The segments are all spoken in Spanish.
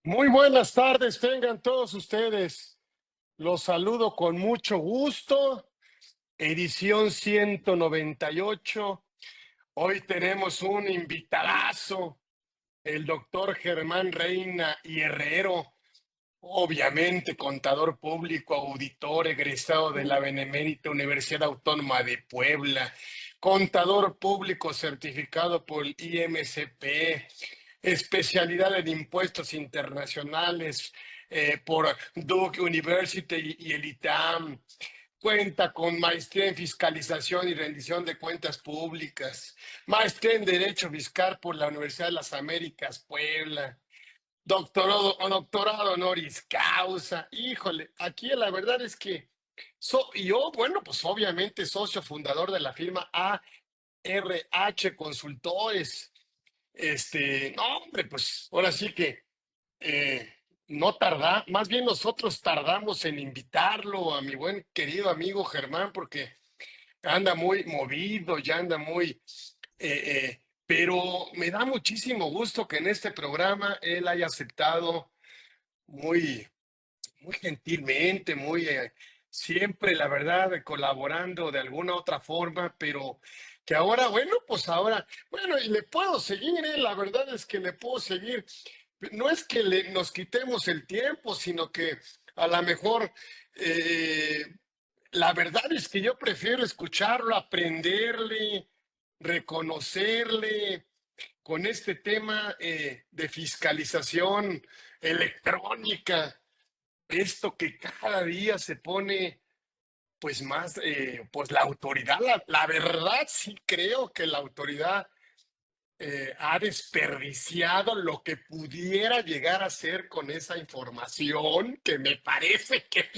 Muy buenas tardes, tengan todos ustedes. Los saludo con mucho gusto. Edición 198. Hoy tenemos un invitadazo, el doctor Germán Reina y Herrero, obviamente contador público, auditor, egresado de la Benemérita Universidad Autónoma de Puebla, contador público certificado por el IMCP, especialidad en impuestos internacionales por Duke University y el ITAM. Cuenta con maestría en fiscalización y rendición de cuentas públicas, maestría en Derecho Fiscal por la Universidad de las Américas, Puebla, doctorado honoris causa. Híjole, aquí la verdad es que yo, bueno, pues obviamente socio fundador de la firma ARH Consultores. No, hombre, pues ahora sí que no tarda, más bien nosotros tardamos en invitarlo a mi buen querido amigo Germán, porque anda muy movido, ya anda muy, pero me da muchísimo gusto que en este programa él haya aceptado muy, muy gentilmente, muy siempre, la verdad, colaborando de alguna otra forma, pero que ahora, bueno, pues ahora, bueno, y le puedo seguir, la verdad es que le puedo seguir. No es que nos quitemos el tiempo, sino que a lo mejor eh, la verdad es que yo prefiero escucharlo, aprenderle, reconocerle con este tema de fiscalización electrónica, esto que cada día se pone pues más, pues la autoridad, la verdad sí creo que la autoridad ha desperdiciado lo que pudiera llegar a ser con esa información, que me parece que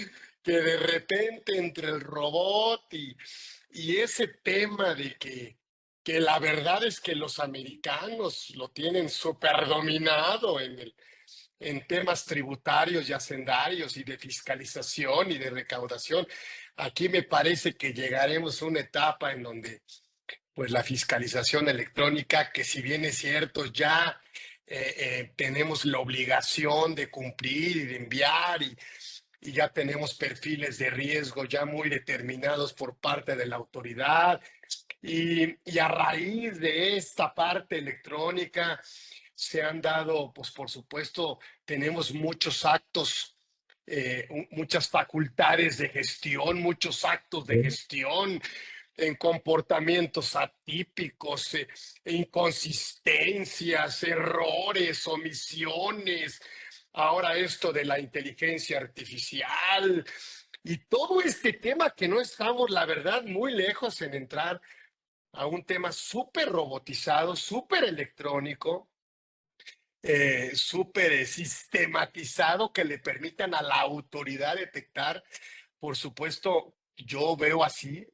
de repente entre el robot y ese tema de que la verdad es que los americanos lo tienen súper dominado en temas tributarios y hacendarios y de fiscalización y de recaudación. Aquí me parece que llegaremos a una etapa en donde pues la fiscalización electrónica, que si bien es cierto, ya tenemos la obligación de cumplir y de enviar y ya tenemos perfiles de riesgo ya muy determinados por parte de la autoridad. Y a raíz de esta parte electrónica se han dado, pues por supuesto, tenemos muchos actos, muchas facultades de gestión, muchos actos de gestión en comportamientos atípicos, inconsistencias, errores, omisiones. Ahora esto de la inteligencia artificial y todo este tema que no estamos, la verdad, muy lejos en entrar a un tema súper robotizado, súper electrónico, súper sistematizado que le permitan a la autoridad detectar. Por supuesto, yo veo así,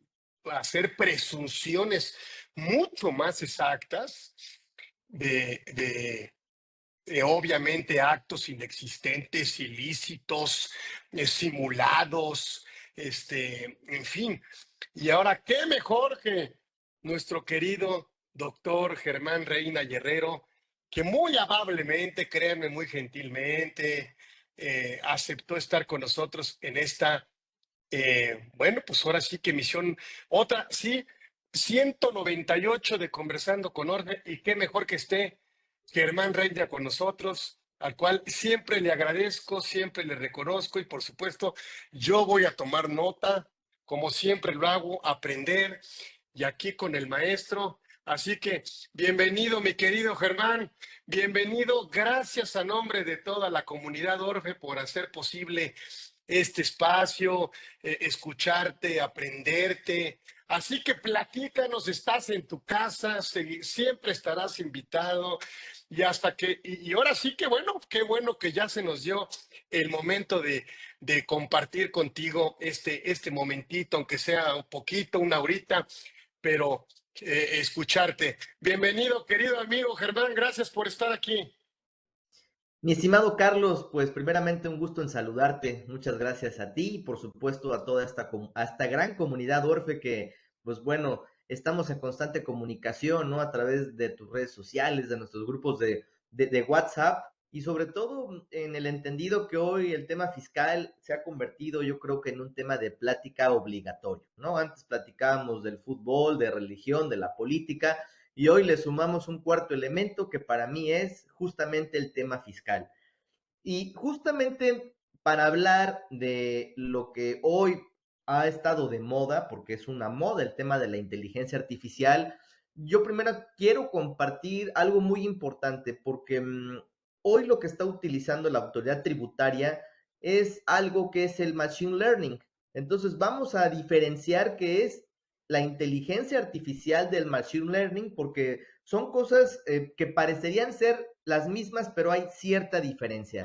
hacer presunciones mucho más exactas de obviamente actos inexistentes, ilícitos, simulados, en fin. Y ahora, ¿qué mejor que nuestro querido doctor Germán Reina Herrero, que muy amablemente, créanme, muy gentilmente, aceptó estar con nosotros en esta, bueno, pues ahora sí que misión, otra, sí, 198 de Conversando con Orden, y qué mejor que esté Germán Reina con nosotros, al cual siempre le agradezco, siempre le reconozco y por supuesto yo voy a tomar nota, como siempre lo hago, aprender y aquí con el maestro. Así que bienvenido, mi querido Germán, bienvenido. Gracias a nombre de toda la comunidad Orfe por hacer posible este espacio, escucharte, aprenderte. Así que platícanos, estás en tu casa, siempre estarás invitado y hasta que, y ahora sí que bueno, qué bueno que ya se nos dio el momento de compartir contigo este momentito, aunque sea un poquito, una horita, pero escucharte. Bienvenido, querido amigo Germán, gracias por estar aquí. Mi estimado Carlos, pues primeramente un gusto en saludarte. Muchas gracias a ti y por supuesto a toda a esta gran comunidad Orfe que, pues bueno, estamos en constante comunicación, ¿no? A través de tus redes sociales, de nuestros grupos de WhatsApp. y sobre todo en el entendido que hoy el tema fiscal se ha convertido, yo creo que en un tema de plática obligatorio, ¿no? Antes platicábamos del fútbol, de religión, de la política, y hoy le sumamos un cuarto elemento que para mí es justamente el tema fiscal. Y justamente para hablar de lo que hoy ha estado de moda, porque es una moda el tema de la inteligencia artificial, yo primero quiero compartir algo muy importante, porque hoy lo que está utilizando la autoridad tributaria es algo que es el machine learning. Entonces vamos a diferenciar qué es la inteligencia artificial del machine learning, porque son cosas que parecerían ser las mismas, pero hay cierta diferencia.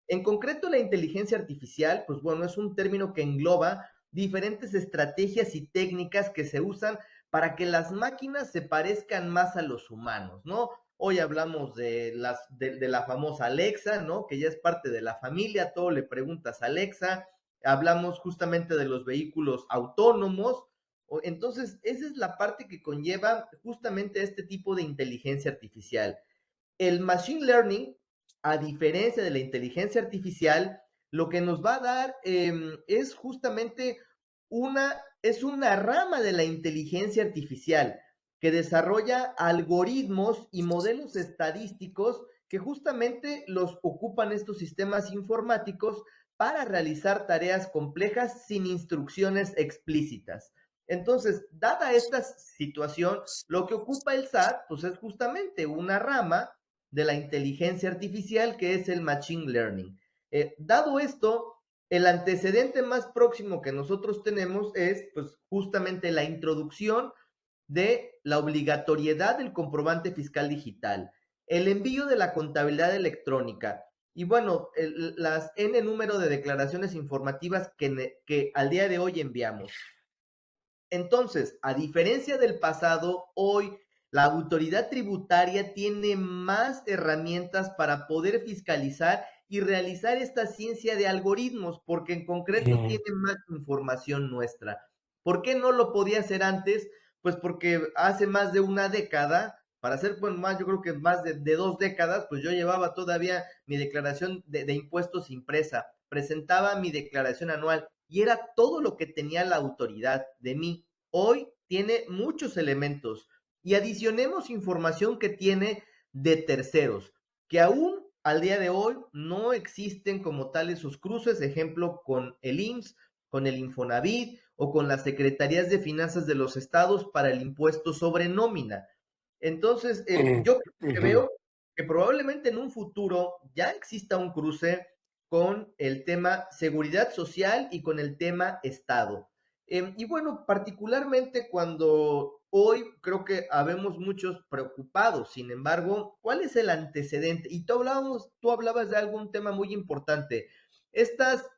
En concreto, la inteligencia artificial, pues bueno, es un término que engloba diferentes estrategias y técnicas que se usan para que las máquinas se parezcan más a los humanos, ¿no? Hoy hablamos de la famosa Alexa, ¿no? Que ya es parte de la familia, todo le preguntas a Alexa. Hablamos justamente de los vehículos autónomos. Entonces, esa es la parte que conlleva justamente este tipo de inteligencia artificial. El machine learning, a diferencia de la inteligencia artificial, lo que nos va a dar es justamente es una rama de la inteligencia artificial que desarrolla algoritmos y modelos estadísticos que justamente los ocupan estos sistemas informáticos para realizar tareas complejas sin instrucciones explícitas. Entonces, dada esta situación, lo que ocupa el SAT, pues es justamente una rama de la inteligencia artificial, que es el machine learning. Dado esto, el antecedente más próximo que nosotros tenemos es pues justamente la introducción de la obligatoriedad del comprobante fiscal digital, el envío de la contabilidad electrónica y bueno, las N número de declaraciones informativas que al día de hoy enviamos. Entonces, a diferencia del pasado, hoy la autoridad tributaria tiene más herramientas para poder fiscalizar y realizar esta ciencia de algoritmos, porque en concreto Mm, tiene más información nuestra. ¿Por qué no lo podía hacer antes? Pues porque hace más de una década, para ser, bueno, más, yo creo que más de 2 décadas, pues yo llevaba todavía mi declaración de impuestos impresa, presentaba mi declaración anual y era todo lo que tenía la autoridad de mí. Hoy tiene muchos elementos y adicionemos información que tiene de terceros, que aún al día de hoy no existen como tal esos cruces, ejemplo, con el IMSS, con el Infonavit o con las secretarías de finanzas de los estados para el impuesto sobre nómina. Entonces, mm, yo ujú. veo que probablemente en un futuro ya exista un cruce con el tema seguridad social y con el tema Estado. Y bueno, particularmente cuando hoy creo que habemos muchos preocupados, sin embargo, ¿cuál es el antecedente? Y tú hablabas de algún tema muy importante. Estas,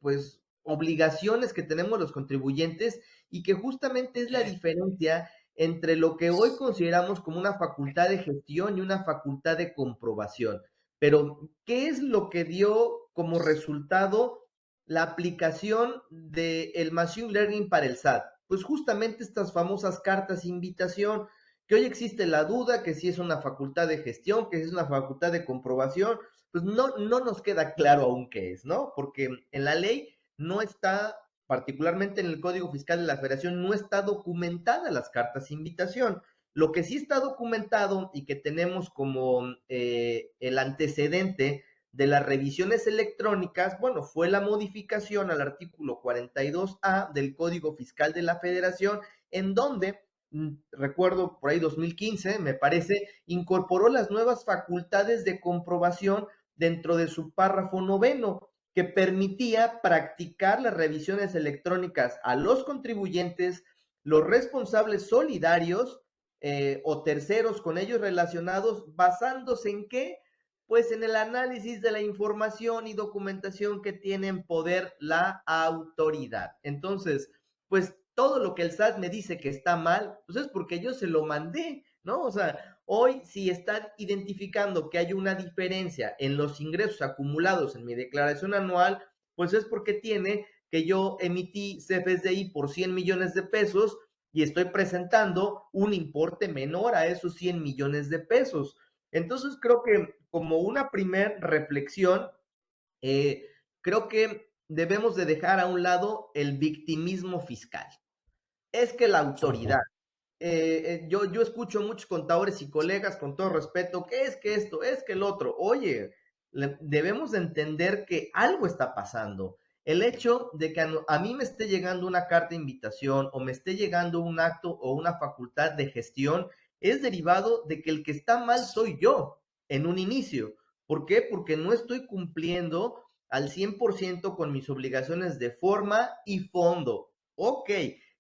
pues, obligaciones que tenemos los contribuyentes y que justamente es la diferencia entre lo que hoy consideramos como una facultad de gestión y una facultad de comprobación. Pero, ¿qué es lo que dio como resultado la aplicación del Machine Learning para el SAT? Pues justamente estas famosas cartas de invitación, que hoy existe la duda que si es una facultad de gestión, que si es una facultad de comprobación, pues no nos queda claro aún qué es, ¿no? Porque en la ley no está, particularmente en el Código Fiscal de la Federación, no está documentada las cartas de invitación. Lo que sí está documentado y que tenemos como el antecedente de las revisiones electrónicas, bueno, fue la modificación al artículo 42A del Código Fiscal de la Federación, en donde, recuerdo por ahí 2015, me parece, incorporó las nuevas facultades de comprobación dentro de su párrafo noveno, que permitía practicar las revisiones electrónicas a los contribuyentes, los responsables solidarios o terceros con ellos relacionados, basándose en qué? Pues en el análisis de la información y documentación que tiene en poder la autoridad. Entonces, pues todo lo que el SAT me dice que está mal, pues es porque yo se lo mandé, ¿no? O sea, hoy si están identificando que hay una diferencia en los ingresos acumulados en mi declaración anual, pues es porque tiene que yo emití CFDI por 100 millones de pesos y estoy presentando un importe menor a esos 100 millones de pesos. Entonces creo que como una primer reflexión, eh, creo que debemos de dejar a un lado el victimismo fiscal. Es que la autoridad, Ujú. yo escucho a muchos contadores y colegas con todo respeto, ¿qué es que esto? Es que el otro. Oye, debemos de entender que algo está pasando. El hecho de que a mí me esté llegando una carta de invitación o me esté llegando un acto o una facultad de gestión es derivado de que el que está mal soy yo en un inicio. ¿Por qué? Porque no estoy cumpliendo al 100% con mis obligaciones de forma y fondo. Ok,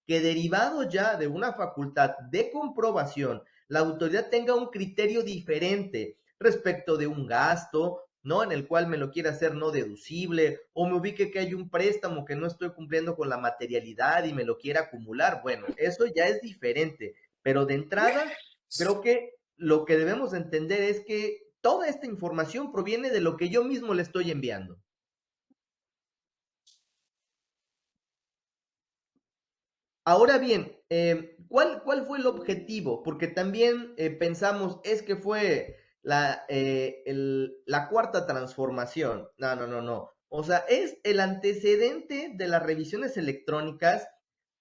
que derivado ya de una facultad de comprobación, la autoridad tenga un criterio diferente respecto de un gasto, ¿no? En el cual me lo quiera hacer no deducible, o me ubique que hay un préstamo que no estoy cumpliendo con la materialidad y me lo quiera acumular. Bueno, eso ya es diferente, pero de entrada, creo que lo que debemos entender es que toda esta información proviene de lo que yo mismo le estoy enviando. Ahora bien, ¿cuál fue el objetivo? Porque también pensamos, es que fue la cuarta transformación. No, no, no, no. O sea, es el antecedente de las revisiones electrónicas,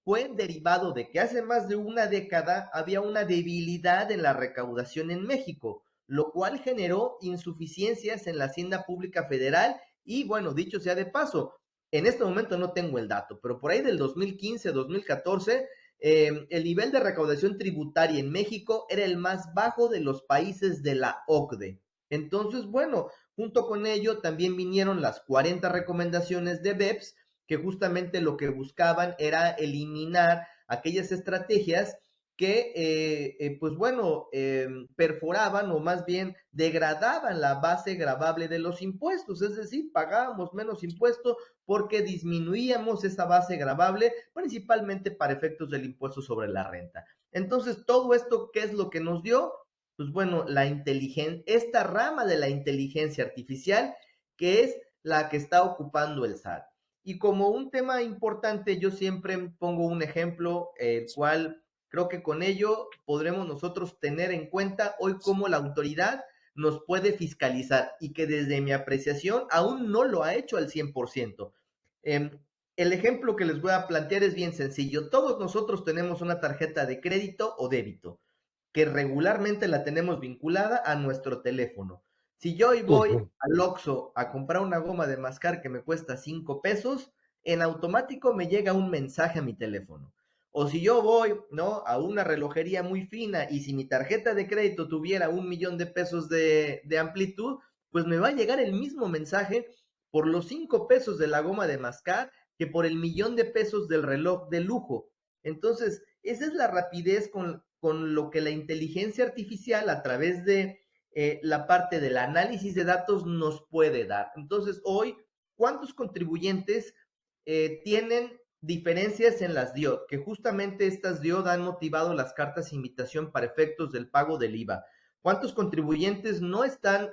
fue derivado de que hace más de una década había una debilidad en la recaudación en México, lo cual generó insuficiencias en la Hacienda Pública Federal y, bueno, dicho sea de paso, en este momento no tengo el dato, pero por ahí del 2015-2014, el nivel de recaudación tributaria en México era el más bajo de los países de la OCDE. Entonces, bueno, junto con ello también vinieron las 40 recomendaciones de BEPS, que justamente lo que buscaban era eliminar aquellas estrategias que, pues bueno, perforaban o más bien degradaban la base gravable de los impuestos, es decir, pagábamos menos impuestos porque disminuíamos esa base gravable principalmente para efectos del impuesto sobre la renta. Entonces, todo esto, ¿qué es lo que nos dio? Pues bueno, la inteligencia, esta rama de la inteligencia artificial que es la que está ocupando el SAT. Y como un tema importante, yo siempre pongo un ejemplo, el cual creo que con ello podremos nosotros tener en cuenta hoy cómo la autoridad nos puede fiscalizar y que desde mi apreciación aún no lo ha hecho al 100%. El ejemplo que les voy a plantear es bien sencillo. Todos nosotros tenemos una tarjeta de crédito o débito que regularmente la tenemos vinculada a nuestro teléfono. Si yo hoy voy Ujú. al Oxxo a comprar una goma de mascar que me cuesta 5 pesos, en automático me llega un mensaje a mi teléfono. O si yo voy, ¿no? A una relojería muy fina y si mi tarjeta de crédito tuviera 1 millón de pesos de amplitud, pues me va a llegar el mismo mensaje por los 5 pesos de la goma de mascar que por el 1 millón de pesos del reloj de lujo. Entonces, esa es la rapidez con lo que la inteligencia artificial a través de la parte del análisis de datos nos puede dar. Entonces, hoy, ¿cuántos contribuyentes tienen diferencias en las DIOD? Que justamente estas DIOD han motivado las cartas de invitación para efectos del pago del IVA. ¿Cuántos contribuyentes no están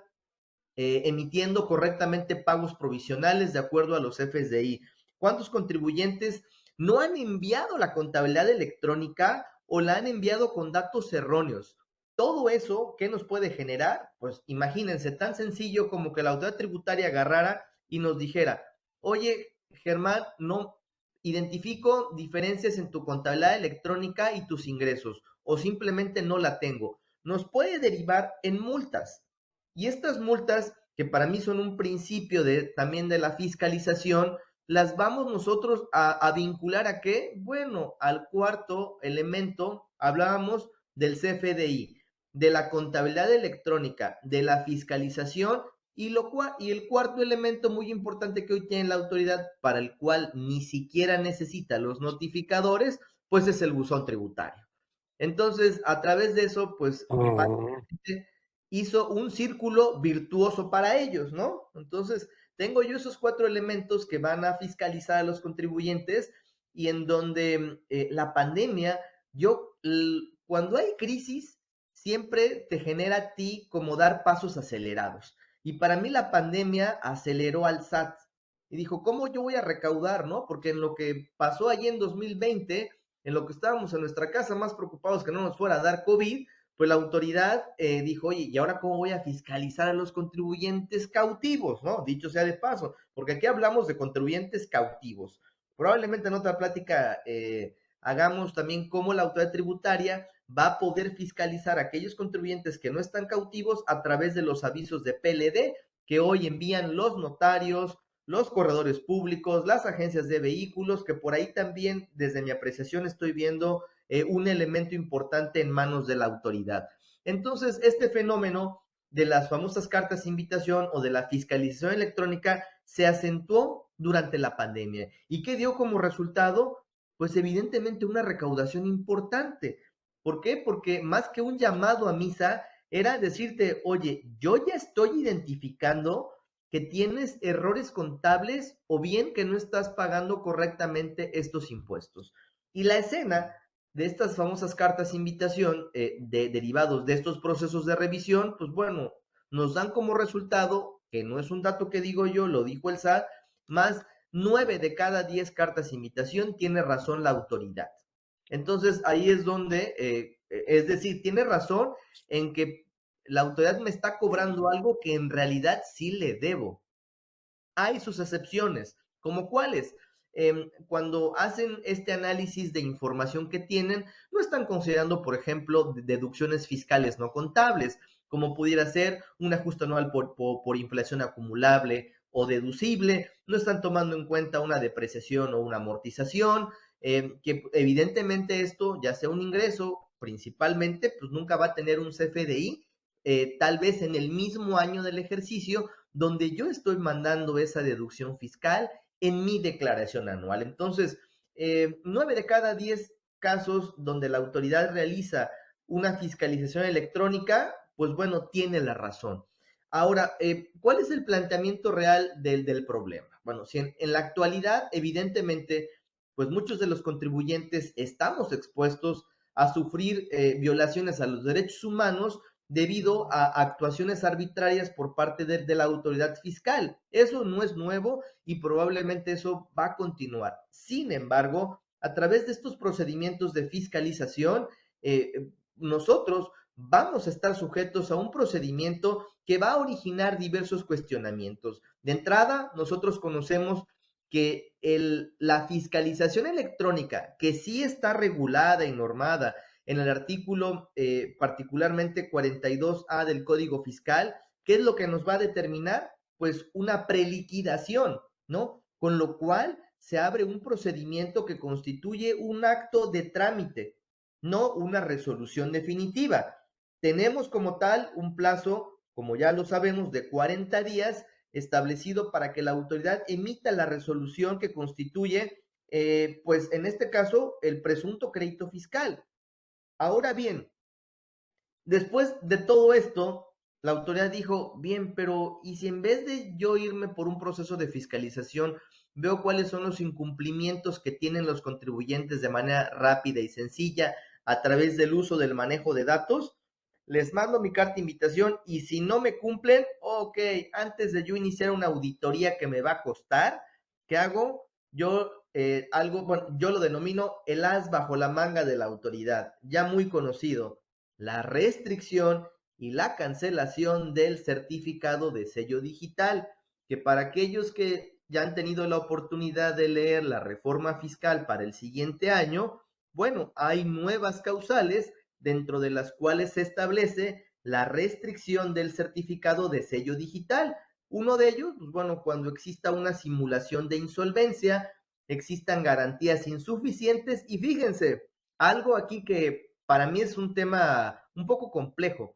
emitiendo correctamente pagos provisionales de acuerdo a los FSDI? ¿Cuántos contribuyentes no han enviado la contabilidad electrónica o la han enviado con datos erróneos? Todo eso, ¿qué nos puede generar? Pues imagínense, tan sencillo como que la autoridad tributaria agarrara y nos dijera, oye, Germán, no identifico diferencias en tu contabilidad electrónica y tus ingresos, o simplemente no la tengo. Nos puede derivar en multas. Y estas multas, que para mí son un principio también de la fiscalización, las vamos nosotros a vincular a qué? Bueno, al cuarto elemento, hablábamos del CFDI, de la contabilidad electrónica, de la fiscalización y el cuarto elemento muy importante que hoy tiene la autoridad, para el cual ni siquiera necesita los notificadores, pues es el buzón tributario. Entonces, a través de eso, pues Ujú. básicamente hizo un círculo virtuoso para ellos, ¿no? Entonces, tengo yo esos cuatro elementos que van a fiscalizar a los contribuyentes y en donde la pandemia, cuando hay crisis, siempre te genera a ti como dar pasos acelerados. Y para mí la pandemia aceleró al SAT y dijo, ¿cómo yo voy a recaudar, no? Porque en lo que pasó allí en 2020, en lo que estábamos en nuestra casa más preocupados que no nos fuera a dar COVID, pues la autoridad dijo, oye, ¿y ahora cómo voy a fiscalizar a los contribuyentes cautivos? ¿No? Dicho sea de paso, porque aquí hablamos de contribuyentes cautivos. Probablemente en otra plática hagamos también cómo la autoridad tributaria va a poder fiscalizar a aquellos contribuyentes que no están cautivos a través de los avisos de PLD que hoy envían los notarios, los corredores públicos, las agencias de vehículos, que por ahí también, desde mi apreciación, estoy viendo un elemento importante en manos de la autoridad. Entonces, este fenómeno de las famosas cartas de invitación o de la fiscalización electrónica se acentuó durante la pandemia. ¿Y qué dio como resultado? Pues evidentemente una recaudación importante. ¿Por qué? Porque más que un llamado a misa, era decirte, oye, yo ya estoy identificando que tienes errores contables o bien que no estás pagando correctamente estos impuestos. Y la escena de estas famosas cartas de invitación derivados de estos procesos de revisión, pues bueno, nos dan como resultado, que no es un dato que digo yo, lo dijo el SAT, más 9 de cada 10 cartas de invitación tiene razón la autoridad. Entonces ahí es donde, es decir, tiene razón en que la autoridad me está cobrando algo que en realidad sí le debo. Hay sus excepciones, como cuáles. Cuando hacen este análisis de información que tienen, no están considerando, por ejemplo, deducciones fiscales no contables, como pudiera ser un ajuste anual por inflación acumulable o deducible, no están tomando en cuenta una depreciación o una amortización, que evidentemente esto, ya sea un ingreso, principalmente, pues nunca va a tener un CFDI, tal vez en el mismo año del ejercicio, donde yo estoy mandando esa deducción fiscal en mi declaración anual. Entonces, 9 de cada 10 casos donde la autoridad realiza una fiscalización electrónica, pues bueno, tiene la razón. Ahora, ¿cuál es el planteamiento real del problema? Bueno, si en la actualidad, evidentemente, pues muchos de los contribuyentes estamos expuestos a sufrir violaciones a los derechos humanos debido a actuaciones arbitrarias por parte de la autoridad fiscal. Eso no es nuevo y probablemente eso va a continuar. Sin embargo, a través de estos procedimientos de fiscalización, nosotros vamos a estar sujetos a un procedimiento que va a originar diversos cuestionamientos. De entrada, nosotros conocemos que la fiscalización electrónica, que sí está regulada y normada en el artículo particularmente 42A del Código Fiscal, ¿qué es lo que nos va a determinar? Pues una preliquidación, ¿no? Con lo cual se abre un procedimiento que constituye un acto de trámite, no una resolución definitiva. Tenemos como tal un plazo, como ya lo sabemos, de 40 días establecido para que la autoridad emita la resolución que constituye, pues en este caso, el presunto crédito fiscal. Ahora bien, después de todo esto, la autoridad dijo, bien, pero ¿y si en vez de yo irme por un proceso de fiscalización, veo cuáles son los incumplimientos que tienen los contribuyentes de manera rápida y sencilla a través del uso del manejo de datos? Les mando mi carta de invitación y si no me cumplen, ok, antes de yo iniciar una auditoría que me va a costar, ¿qué hago? Bueno, yo lo denomino el as bajo la manga de la autoridad, ya muy conocido, la restricción y la cancelación del certificado de sello digital, que para aquellos que ya han tenido la oportunidad de leer la reforma fiscal para el siguiente año, bueno, hay nuevas causales dentro de las cuales se establece la restricción del certificado de sello digital. Uno de ellos, pues bueno, cuando exista una simulación de insolvencia, existan garantías insuficientes y fíjense, algo aquí que para mí es un tema un poco complejo,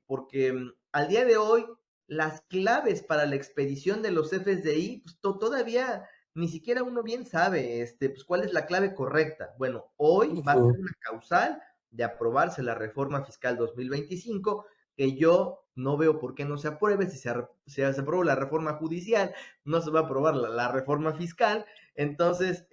porque al día de hoy las claves para la expedición de los FSDI, pues todavía ni siquiera uno bien sabe pues, cuál es la clave correcta. Bueno, hoy va a ser una causal de aprobarse la reforma fiscal 2025, que yo no veo por qué no se apruebe, si se aprueba la reforma judicial, no se va a aprobar la reforma fiscal. Entonces,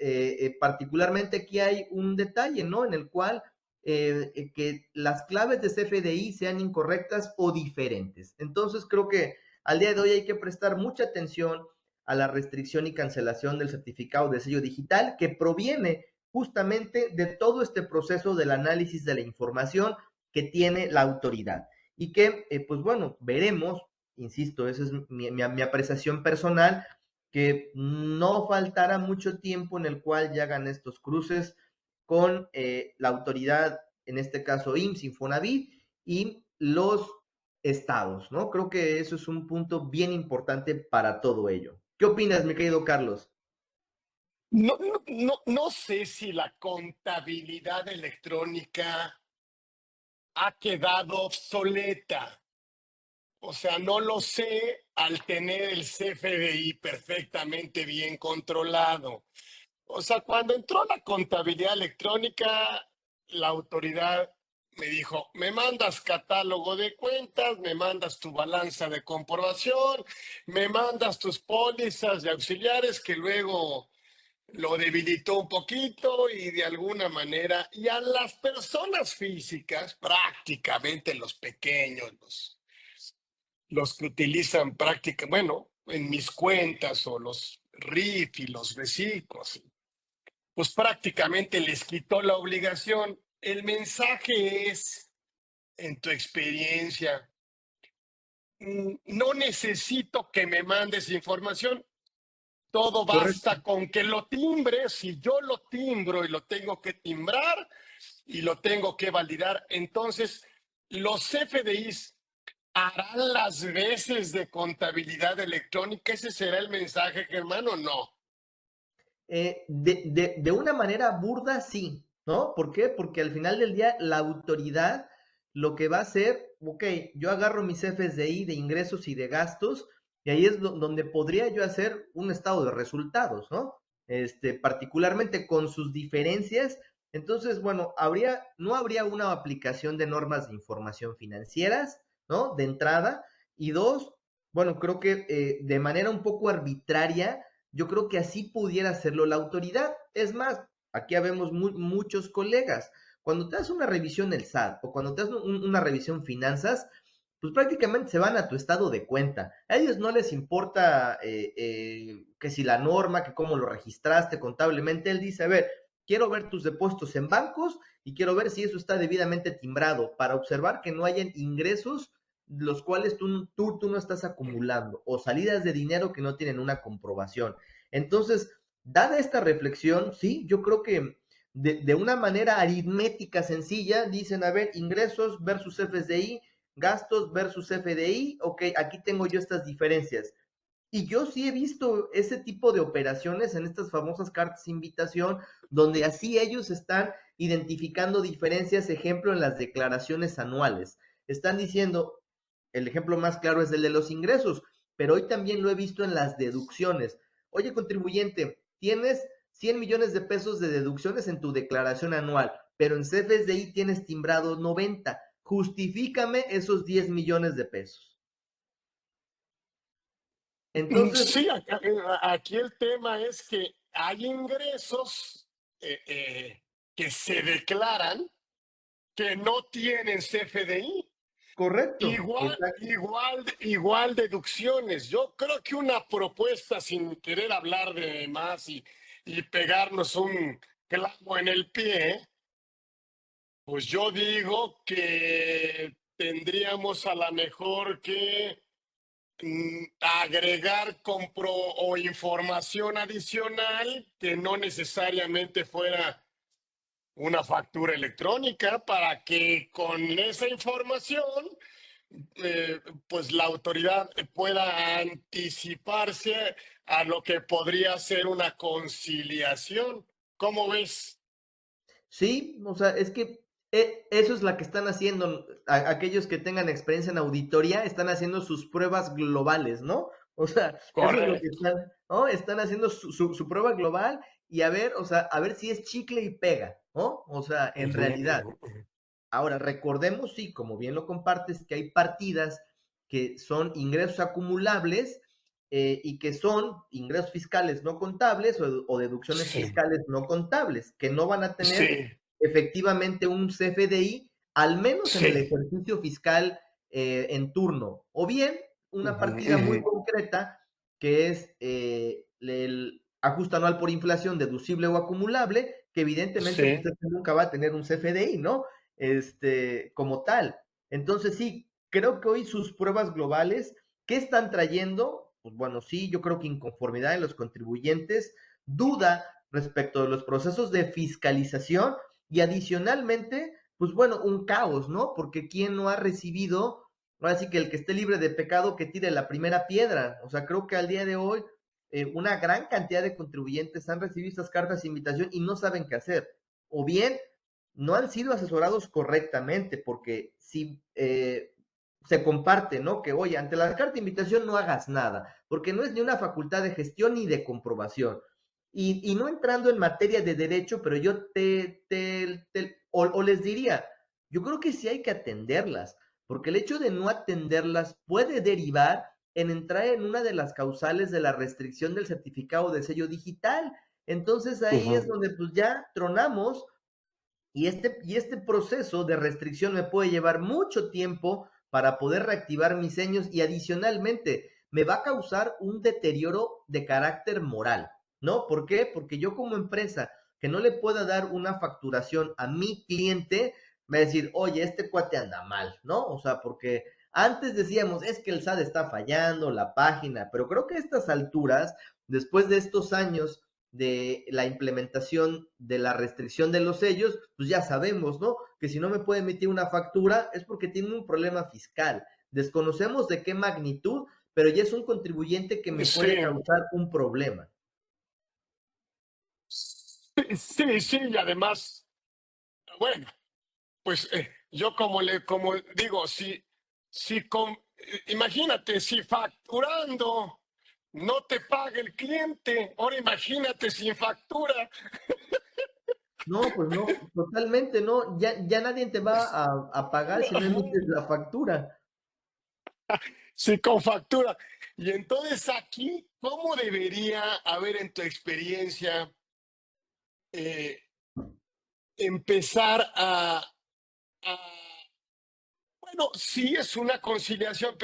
particularmente aquí hay un detalle, ¿no? En el cual que las claves de CFDI sean incorrectas o diferentes. Entonces, creo que al día de hoy hay que prestar mucha atención a la restricción y cancelación del certificado de sello digital que proviene justamente de todo este proceso del análisis de la información que tiene la autoridad. Y que, pues bueno, veremos, insisto, esa es mi apreciación personal, que no faltará mucho tiempo en el cual ya hagan estos cruces con la autoridad, en este caso IMSS, Infonavit, y los estados, ¿no? Creo que eso es un punto bien importante para todo ello. ¿Qué opinas, mi querido Carlos? No sé si la contabilidad electrónica ha quedado obsoleta. O sea, no lo sé al tener el CFDI perfectamente bien controlado. O sea, cuando entró la contabilidad electrónica, la autoridad me dijo, me mandas catálogo de cuentas, me mandas tu balanza de comprobación, me mandas tus pólizas de auxiliares que luego lo debilitó un poquito y de alguna manera, y a las personas físicas, prácticamente los pequeños, los que utilizan práctica, bueno, en mis cuentas o los RIF y los reciclos, pues prácticamente les quitó la obligación. El mensaje es, en tu experiencia, no necesito que me mandes información, todo Correcto. basta con que lo timbre. Si yo lo timbro y lo tengo que timbrar y lo tengo que validar, entonces los CFDIs harán las veces de contabilidad electrónica. Ese será el mensaje, Germán, ¿o no? De una manera burda, sí, ¿no? ¿Por qué? Porque al final del día la autoridad lo que va a hacer, ok, yo agarro mis FSDI de ingresos y de gastos y ahí es donde podría yo hacer un estado de resultados, ¿no? Particularmente con sus diferencias. Entonces, bueno, no habría una aplicación de normas de información financieras, ¿no? De entrada. Y dos, bueno, creo que de manera un poco arbitraria, yo creo que así pudiera hacerlo la autoridad. Es más, aquí habemos muchos colegas. Cuando te das una revisión el SAT o cuando te das una revisión finanzas, pues prácticamente se van a tu estado de cuenta. A ellos no les importa que si la norma, que cómo lo registraste contablemente. Él dice, a ver, quiero ver tus depósitos en bancos y quiero ver si eso está debidamente timbrado para observar que no hayan ingresos los cuales tú no estás acumulando o salidas de dinero que no tienen una comprobación. Entonces, dada esta reflexión, sí, yo creo que de una manera aritmética sencilla, dicen, a ver, ingresos versus FSDI, gastos versus FDI, ok, aquí tengo yo estas diferencias. Y yo sí he visto ese tipo de operaciones en estas famosas cartas de invitación, donde así ellos están identificando diferencias, ejemplo, en las declaraciones anuales. Están diciendo, el ejemplo más claro es el de los ingresos, pero hoy también lo he visto en las deducciones. Oye, contribuyente, tienes 100 millones de pesos de deducciones en tu declaración anual, pero en CFSDI tienes timbrado 90. Justifícame esos 10 millones de pesos. Entonces, Sí, aquí el tema es que hay ingresos eh, eh, que se declaran que no tienen CFDI. correcto, Igual deducciones. Yo creo que una propuesta, sin querer hablar de más y pegarnos un clavo en el pie, pues yo digo que tendríamos a la mejor que agregar compro o información adicional que no necesariamente fuera una factura electrónica para que con esa información pues la autoridad pueda anticiparse a lo que podría ser una conciliación. ¿Cómo ves? sí, o sea, es que eso es la que están haciendo aquellos que tengan experiencia en auditoría, están haciendo sus pruebas globales, ¿no? O sea, eso es lo que Correcto. están, ¿no? Están haciendo su prueba global y a ver, o sea, a ver si es chicle y pega, ¿no? O sea, en Ujú, realidad. ujú, ujú. Ahora, recordemos, sí, como bien lo compartes, que hay partidas que son ingresos acumulables y que son ingresos fiscales no contables o deducciones Sí, fiscales no contables, que no van a tener sí, efectivamente un CFDI, al menos en el sí. ejercicio fiscal en turno, o bien una Ujú, partida ujú. muy concreta que es el ajuste anual por inflación deducible o acumulable, que evidentemente pues Sí, este nunca va a tener un CFDI, ¿no? como tal. Entonces sí, creo que hoy sus pruebas globales, ¿qué están trayendo? Pues bueno, sí, yo creo que inconformidad en los contribuyentes, duda respecto de los procesos de fiscalización y adicionalmente, pues bueno, un caos, ¿no? Porque ¿quién no ha recibido? Ahora sí que el que esté libre de pecado que tire la primera piedra. O sea, creo que al día de hoy una gran cantidad de contribuyentes han recibido estas cartas de invitación y no saben qué hacer. O bien no han sido asesorados correctamente, porque si se comparte, ¿no? Que, oye, ante la carta de invitación no hagas nada, porque no es ni una facultad de gestión ni de comprobación. Y no entrando en materia de derecho, pero yo o les diría, yo creo que sí hay que atenderlas, porque el hecho de no atenderlas puede derivar en entrar en una de las causales de la restricción del certificado de sello digital. Entonces ahí es Ujú. donde pues ya tronamos y este proceso de restricción me puede llevar mucho tiempo para poder reactivar mis seños y adicionalmente me va a causar un deterioro de carácter moral, ¿no? ¿Por qué? Porque yo como empresa que no le pueda dar una facturación a mi cliente, me va a decir, oye, este cuate anda mal, ¿no? O sea, porque antes decíamos, es que el SAT está fallando, la página, pero creo que a estas alturas, después de estos años de la implementación de la restricción de los sellos, pues ya sabemos, ¿no? Que si no me puede emitir una factura es porque tiene un problema fiscal. Desconocemos de qué magnitud, pero ya es un contribuyente que me Sí, puede causar un problema. sí, sí, y además, bueno, pues yo como digo, imagínate, si facturando no te paga el cliente, ahora imagínate sin factura. No, pues no, totalmente no, ya nadie te va a pagar si no emites la factura. Sí, con factura. Y entonces aquí, ¿cómo debería haber en tu experiencia eh, empezar bueno, sí es una conciliación,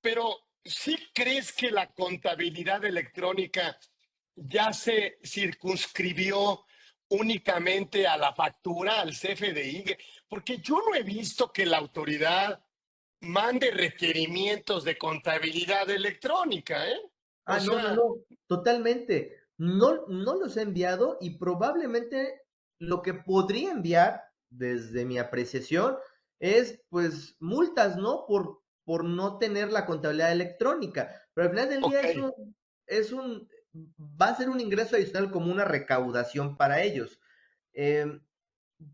pero ¿sí crees que la contabilidad electrónica ya se circunscribió únicamente a la factura, al CFDI? Porque yo no he visto que la autoridad mande requerimientos de contabilidad electrónica, ¿eh? O No, no, sea, no, totalmente. No, no los he enviado y probablemente lo que podría enviar desde mi apreciación es pues multas, ¿no? Por no tener la contabilidad electrónica. Pero al final del día ok, va a ser un ingreso adicional como una recaudación para ellos. Eh,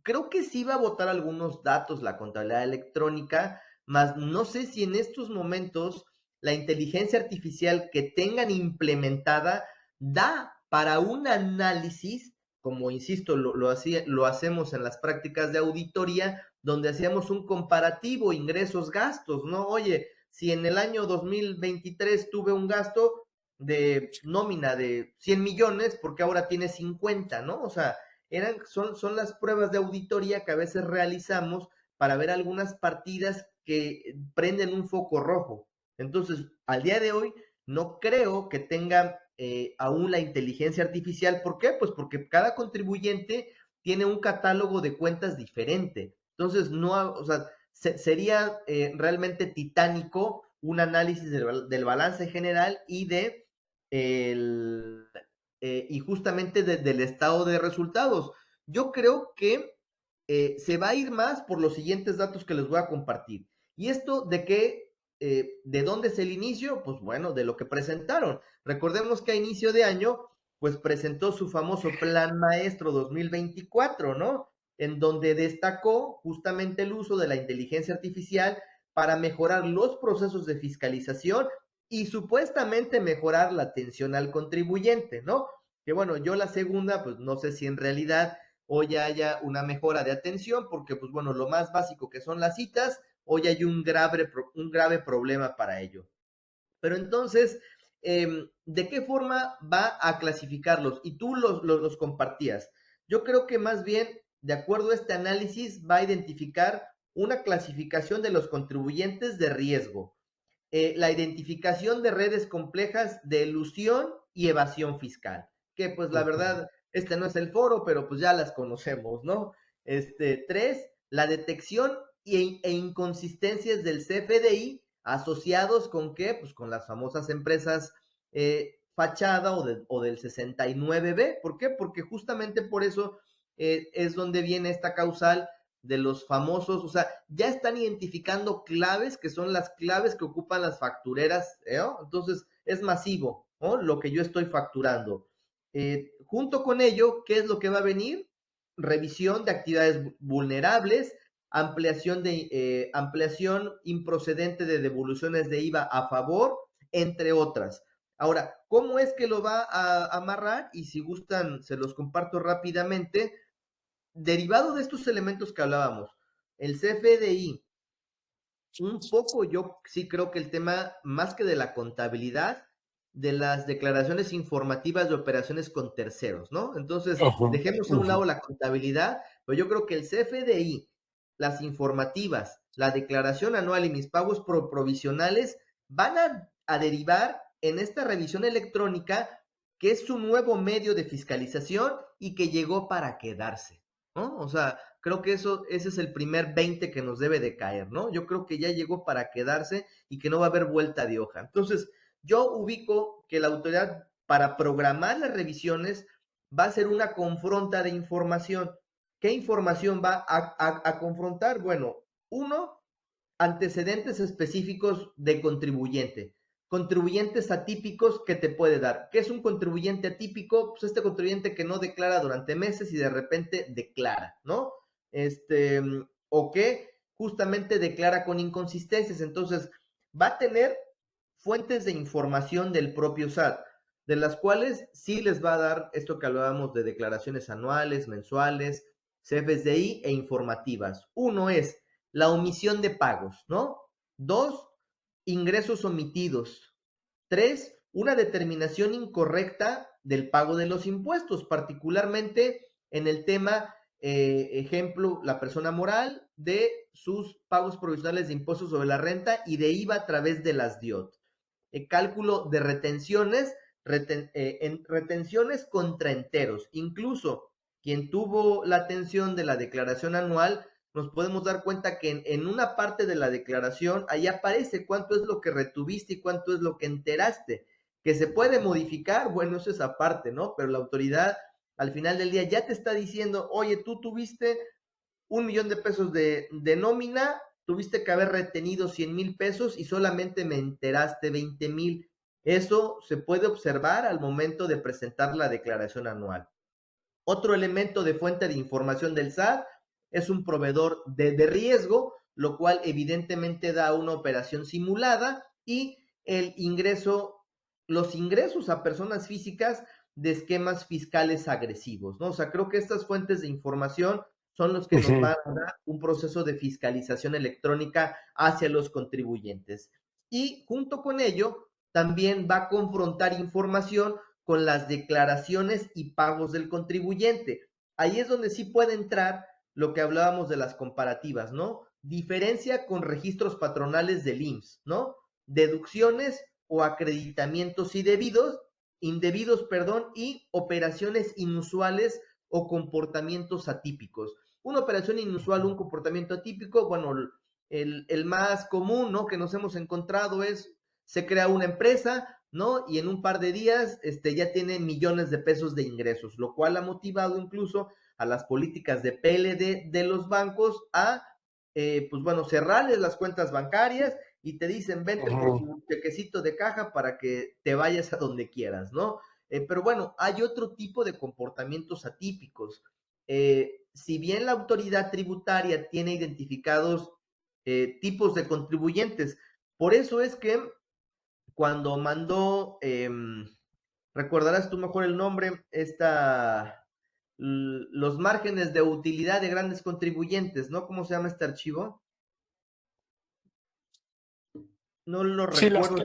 Creo que sí va a botar algunos datos la contabilidad electrónica, más no sé si en estos momentos la inteligencia artificial que tengan implementada da para un análisis, como insisto, lo hacemos en las prácticas de auditoría, donde hacíamos un comparativo ingresos-gastos, ¿no? Oye, si en el año 2023 tuve un gasto de nómina de 100 millones, porque ahora tiene 50, ¿no? O sea, son las pruebas de auditoría que a veces realizamos para ver algunas partidas que prenden un foco rojo. Entonces, al día de hoy, no creo que tenga aún la inteligencia artificial. ¿Por qué? Pues porque cada contribuyente tiene un catálogo de cuentas diferente. Entonces, no, o sea, sería realmente titánico un análisis del balance general y el, y justamente del estado de resultados. Yo creo que se va a ir más por los siguientes datos que les voy a compartir. Y esto ¿de dónde es el inicio? Pues bueno, de lo que presentaron. Recordemos que a inicio de año, pues presentó su famoso Plan Maestro 2024, ¿no? En donde destacó justamente el uso de la inteligencia artificial para mejorar los procesos de fiscalización y supuestamente mejorar la atención al contribuyente, ¿no? Que bueno, yo la segunda, pues no sé si en realidad hoy haya una mejora de atención, porque pues bueno, lo más básico que son las citas, hoy hay un grave problema para ello. Pero entonces, ¿de qué forma va a clasificarlos? Y tú los compartías. Yo creo que más bien, de acuerdo a este análisis, va a identificar una clasificación de los contribuyentes de riesgo, la identificación de redes complejas de elusión y evasión fiscal, que pues la ujú, verdad, este no es el foro, pero pues ya las conocemos, ¿no? Tres, la detección e inconsistencias del CFDI asociados con qué, pues con las famosas empresas fachada o del 69B. ¿Por qué? Porque justamente por eso es donde viene esta causal de los famosos, o sea, ya están identificando claves que son las claves que ocupan las factureras, ¿no? Entonces es masivo, ¿no? Lo que yo estoy facturando. Junto con ello, ¿qué es lo que va a venir? Revisión de actividades vulnerables, ampliación improcedente de devoluciones de IVA a favor, entre otras. Ahora, ¿cómo es que lo va a amarrar? Y si gustan, se los comparto rápidamente. Derivado de estos elementos que hablábamos, el CFDI, un poco yo sí creo que el tema, más que de la contabilidad, de las declaraciones informativas de operaciones con terceros, ¿no? Entonces, Ajá, dejemos a un ajá. lado la contabilidad, pero yo creo que el CFDI, las informativas, la declaración anual y mis pagos provisionales van a derivar en esta revisión electrónica que es su nuevo medio de fiscalización y que llegó para quedarse, ¿no? O sea, creo que ese es el primer 20 que nos debe de caer, ¿no? Yo creo que ya llegó para quedarse y que no va a haber vuelta de hoja. Entonces, yo ubico que la autoridad para programar las revisiones va a ser una confronta de información. ¿Qué información va a confrontar? Bueno, uno, antecedentes específicos de contribuyente. Contribuyentes atípicos que te puede dar. ¿Qué es un contribuyente atípico? Pues este contribuyente que no declara durante meses y de repente declara, ¿no? O que justamente declara con inconsistencias. Entonces, va a tener fuentes de información del propio SAT, de las cuales sí les va a dar esto que hablábamos de declaraciones anuales, mensuales, CFDI e informativas. Uno es la omisión de pagos, ¿no? Dos, ingresos omitidos. Tres, una determinación incorrecta del pago de los impuestos, particularmente en el tema, ejemplo, la persona moral de sus pagos provisionales de impuestos sobre la renta y de IVA a través de las DIOT. Cálculo de retenciones, en retenciones contra enteros. Incluso quien tuvo la atención de la declaración anual, nos podemos dar cuenta que en una parte de la declaración, ahí aparece cuánto es lo que retuviste y cuánto es lo que enteraste. Que se puede modificar, bueno, eso es aparte, ¿no? Pero la autoridad al final del día ya te está diciendo, oye, tú tuviste 1 millón de pesos de nómina, tuviste que haber retenido 100,000 pesos y solamente me enteraste 20,000. Eso se puede observar al momento de presentar la declaración anual. Otro elemento de fuente de información del SAT es un proveedor de riesgo, lo cual evidentemente da una operación simulada y el ingreso, los ingresos a personas físicas de esquemas fiscales agresivos, ¿no? O sea, creo que estas fuentes de información son los que nos van a dar un proceso de fiscalización electrónica hacia los contribuyentes. Y junto con ello, también va a confrontar información con las declaraciones y pagos del contribuyente. Ahí es donde sí puede entrar lo que hablábamos de las comparativas, ¿no? Diferencia con registros patronales del IMSS, ¿no? Deducciones o acreditamientos indebidos, perdón, y operaciones inusuales o comportamientos atípicos. Una operación inusual, un comportamiento atípico, bueno, el más común, ¿no? Que nos hemos encontrado es, se crea una empresa, ¿no? Y en un par de días ya tiene millones de pesos de ingresos, lo cual ha motivado incluso a las políticas de PLD de los bancos a, pues bueno, cerrarles las cuentas bancarias y te dicen, vente por tu chequecito de caja para que te vayas a donde quieras, ¿no? Pero bueno, hay otro tipo de comportamientos atípicos. Si bien la autoridad tributaria tiene identificados tipos de contribuyentes, por eso es que cuando mandó, recordarás tú mejor el nombre, los márgenes de utilidad de grandes contribuyentes, ¿no? ¿Cómo se llama este archivo? No lo Sí, recuerdo.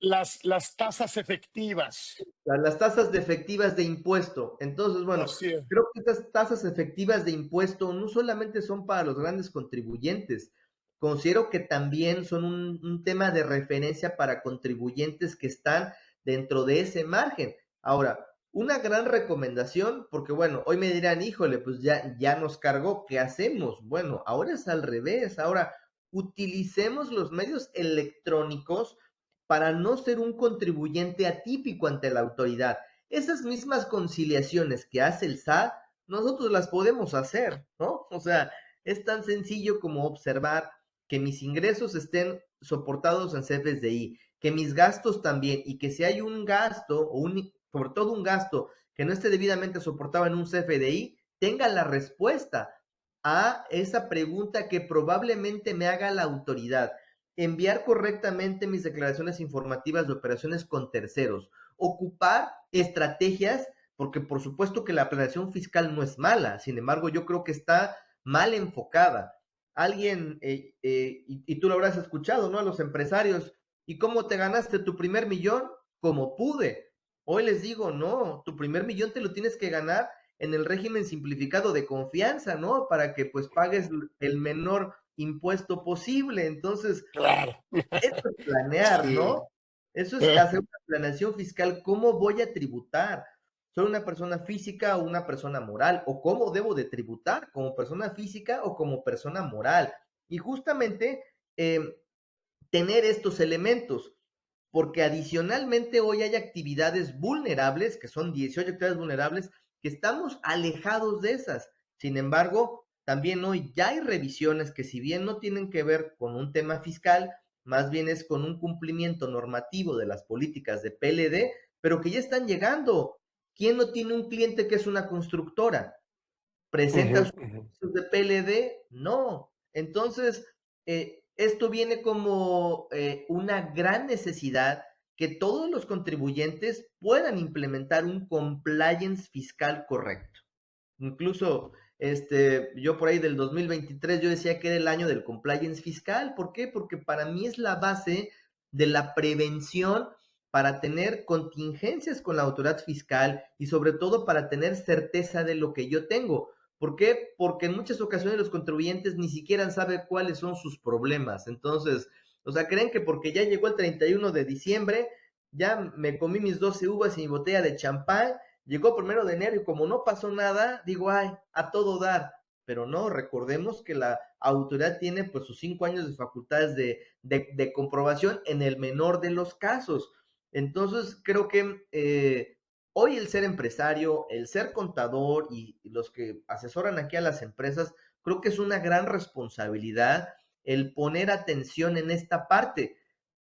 las tasas efectivas. Las tasas de efectivas de impuesto. Entonces, bueno, Así es. creo que estas tasas efectivas de impuesto no solamente son para los grandes contribuyentes, considero que también son un tema de referencia para contribuyentes que están dentro de ese margen. Ahora, una gran recomendación, porque bueno, hoy me dirán, híjole, pues ya nos cargó, ¿qué hacemos? Bueno, ahora es al revés, ahora utilicemos los medios electrónicos para no ser un contribuyente atípico ante la autoridad. Esas mismas conciliaciones que hace el SAT, nosotros las podemos hacer, ¿no? O sea, es tan sencillo como observar que mis ingresos estén soportados en CFDI, que mis gastos también, y que si hay un gasto, sobre todo un gasto que no esté debidamente soportado en un CFDI, tenga la respuesta a esa pregunta que probablemente me haga la autoridad. Enviar correctamente mis declaraciones informativas de operaciones con terceros. Ocupar estrategias, porque por supuesto que la planeación fiscal no es mala, sin embargo yo creo que está mal enfocada. Alguien, y tú lo habrás escuchado, ¿no? A los empresarios, ¿y cómo te ganaste tu primer millón? Como pude. Hoy les digo, no, tu primer millón te lo tienes que ganar en el régimen simplificado de confianza, ¿no? Para que pues pagues el menor impuesto posible. Entonces, Claro. eso es planear, Sí. ¿no? Eso es hacer una planeación fiscal. ¿Cómo voy a tributar? ¿Soy una persona física o una persona moral? ¿O cómo debo de tributar? ¿Como persona física o como persona moral? Y justamente tener estos elementos, porque adicionalmente hoy hay actividades vulnerables, que son 18 actividades vulnerables, que estamos alejados de esas. Sin embargo, también hoy ya hay revisiones que si bien no tienen que ver con un tema fiscal, más bien es con un cumplimiento normativo de las políticas de PLD, pero que ya están llegando. ¿Quién no tiene un cliente que es una constructora? ¿Presenta Ujú, sus ujú. servicios de PLD? No. Entonces, esto viene como una gran necesidad que todos los contribuyentes puedan implementar un compliance fiscal correcto. Incluso, yo por ahí del 2023 yo decía que era el año del compliance fiscal. ¿Por qué? Porque para mí es la base de la prevención para tener contingencias con la autoridad fiscal y sobre todo para tener certeza de lo que yo tengo. ¿Por qué? Porque en muchas ocasiones los contribuyentes ni siquiera saben cuáles son sus problemas. Entonces, o sea, creen que porque ya llegó el 31 de diciembre, ya me comí mis 12 uvas y mi botella de champán, llegó 1 de enero y como no pasó nada, digo, ay, a todo dar. Pero no, recordemos que la autoridad tiene pues sus 5 años de facultades de comprobación en el menor de los casos. Entonces, creo que hoy el ser empresario, el ser contador y los que asesoran aquí a las empresas, creo que es una gran responsabilidad el poner atención en esta parte,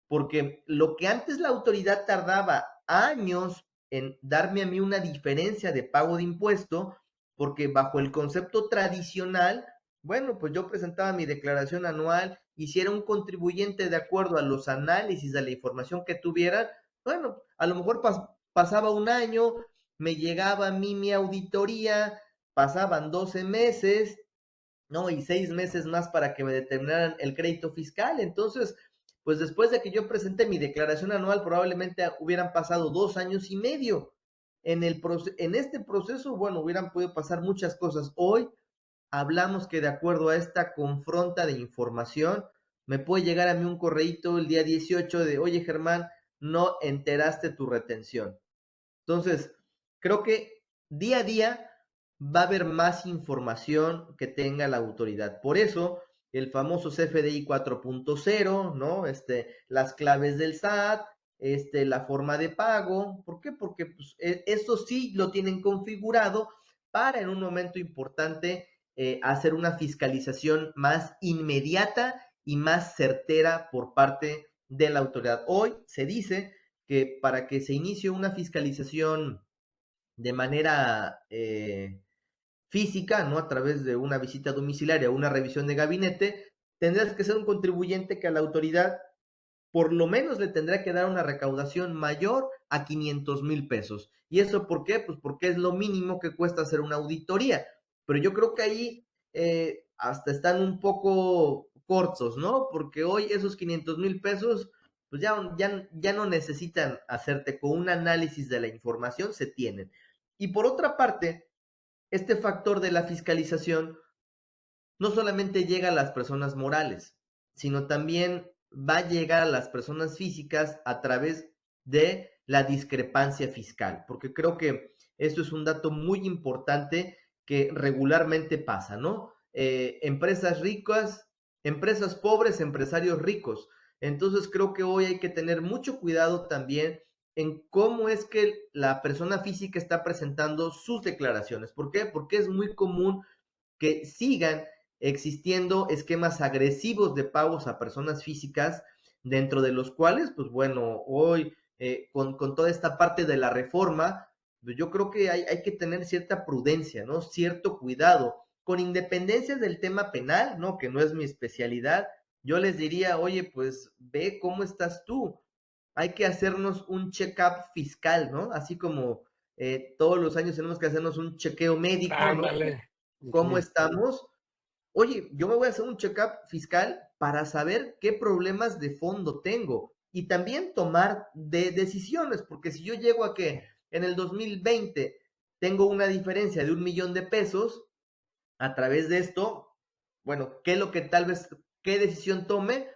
porque lo que antes la autoridad tardaba años en darme a mí una diferencia de pago de impuesto, porque bajo el concepto tradicional, bueno, pues yo presentaba mi declaración anual y si era un contribuyente de acuerdo a los análisis de la información que tuviera, bueno, a lo mejor pasaba un año, me llegaba a mí mi auditoría, pasaban 12 meses, ¿no? Y 6 meses más para que me determinaran el crédito fiscal. Entonces, pues después de que yo presenté mi declaración anual, probablemente hubieran pasado 2 años y medio. En este proceso, bueno, hubieran podido pasar muchas cosas. Hoy hablamos que de acuerdo a esta confronta de información, me puede llegar a mí un correíto el día 18 de, oye Germán, no enteraste tu retención. Entonces, creo que día a día va a haber más información que tenga la autoridad. Por eso, el famoso CFDI 4.0, ¿no? Las claves del SAT, la forma de pago. ¿Por qué? Porque pues, eso sí lo tienen configurado para en un momento importante hacer una fiscalización más inmediata y más certera por parte de la autoridad. Hoy se dice que para que se inicie una fiscalización de manera física, ¿no? A través de una visita domiciliaria o una revisión de gabinete, tendrás que ser un contribuyente que a la autoridad por lo menos le tendrá que dar una recaudación mayor a 500,000 pesos. ¿Y eso por qué? Pues porque es lo mínimo que cuesta hacer una auditoría. Pero yo creo que ahí hasta están un poco cortos, ¿no? Porque hoy esos 500,000 pesos, pues ya no necesitan hacerte con un análisis de la información, se tienen. Y por otra parte, este factor de la fiscalización no solamente llega a las personas morales, sino también va a llegar a las personas físicas a través de la discrepancia fiscal, porque creo que Esto es un dato muy importante que regularmente pasa, ¿no? Empresas ricas, empresas pobres, empresarios ricos. Entonces creo que hoy hay que tener mucho cuidado también en cómo es que la persona física está presentando sus declaraciones. ¿Por qué? Porque es muy común que sigan existiendo esquemas agresivos de pagos a personas físicas, dentro de los cuales, pues bueno, hoy con toda esta parte de la reforma, pues yo creo que hay que tener cierta prudencia, ¿no? Cierto cuidado, con independencia del tema penal, ¿no? Que no es mi especialidad, yo les diría, oye, pues ve cómo estás tú. Hay que hacernos un check-up fiscal, ¿no? Así como todos los años tenemos que hacernos un chequeo médico, ¿no? Ándale. ¿Cómo Ujú. estamos? Oye, yo me voy a hacer un check-up fiscal para saber qué problemas de fondo tengo y también tomar decisiones, porque si yo llego a que en el 2020 tengo una diferencia de 1 millón de pesos, a través de esto, bueno, ¿qué es lo que tal vez, qué decisión tome?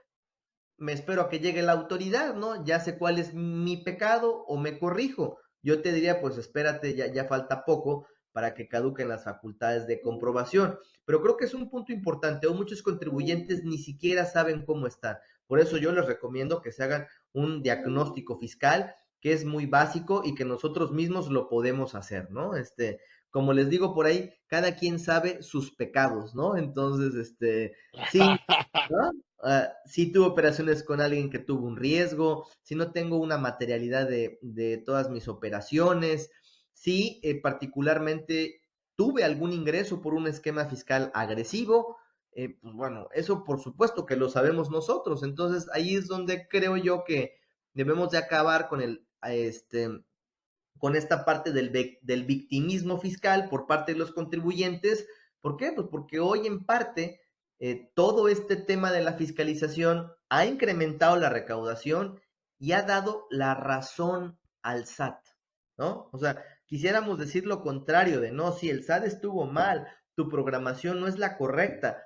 Me espero a que llegue la autoridad, ¿no? Ya sé cuál es mi pecado o me corrijo. Yo te diría, pues espérate, ya falta poco para que caduquen las facultades de comprobación. Pero creo que es un punto importante. O muchos contribuyentes ni siquiera saben cómo están. Por eso yo les recomiendo que se hagan un diagnóstico fiscal, que es muy básico y que nosotros mismos lo podemos hacer, ¿no? Como les digo por ahí, cada quien sabe sus pecados, ¿no? Entonces, sí, ¿no? Si tuve operaciones con alguien que tuvo un riesgo, si no tengo una materialidad de todas mis operaciones, si particularmente tuve algún ingreso por un esquema fiscal agresivo, pues bueno, eso por supuesto que lo sabemos nosotros. Entonces ahí es donde creo yo que debemos de acabar con esta parte del victimismo fiscal por parte de los contribuyentes. ¿Por qué? Pues porque hoy en parte todo este tema de la fiscalización ha incrementado la recaudación y ha dado la razón al SAT, ¿no? O sea, quisiéramos decir lo contrario de, no, si el SAT estuvo mal, tu programación no es la correcta,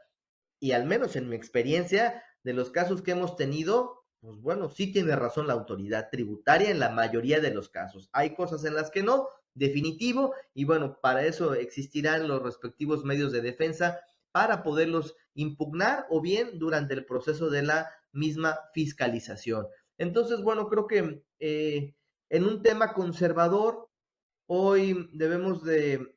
y al menos en mi experiencia, de los casos que hemos tenido, pues bueno, sí tiene razón la autoridad tributaria en la mayoría de los casos. Hay cosas en las que no, definitivo, y bueno, para eso existirán los respectivos medios de defensa para poderlos impugnar o bien durante el proceso de la misma fiscalización. Entonces, bueno, creo que en un tema conservador, hoy debemos de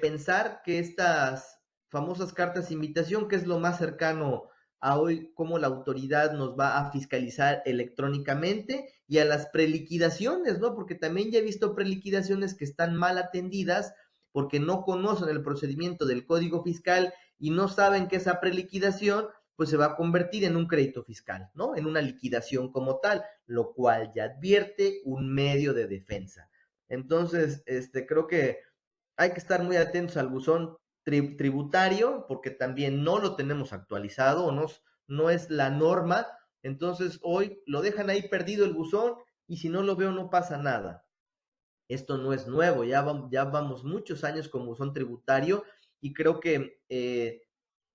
pensar que estas famosas cartas de invitación, que es lo más cercano a hoy, cómo la autoridad nos va a fiscalizar electrónicamente, y a las preliquidaciones, ¿no? Porque también ya he visto preliquidaciones que están mal atendidas porque no conocen el procedimiento del Código Fiscal y no saben que esa preliquidación pues se va a convertir en un crédito fiscal, ¿no? En una liquidación como tal, lo cual ya advierte un medio de defensa. Entonces, creo que hay que estar muy atentos al buzón tributario porque también no lo tenemos actualizado, no es la norma. Entonces, hoy lo dejan ahí perdido el buzón y si no lo veo no pasa nada. Esto no es nuevo, ya vamos muchos años con buzón tributario y creo que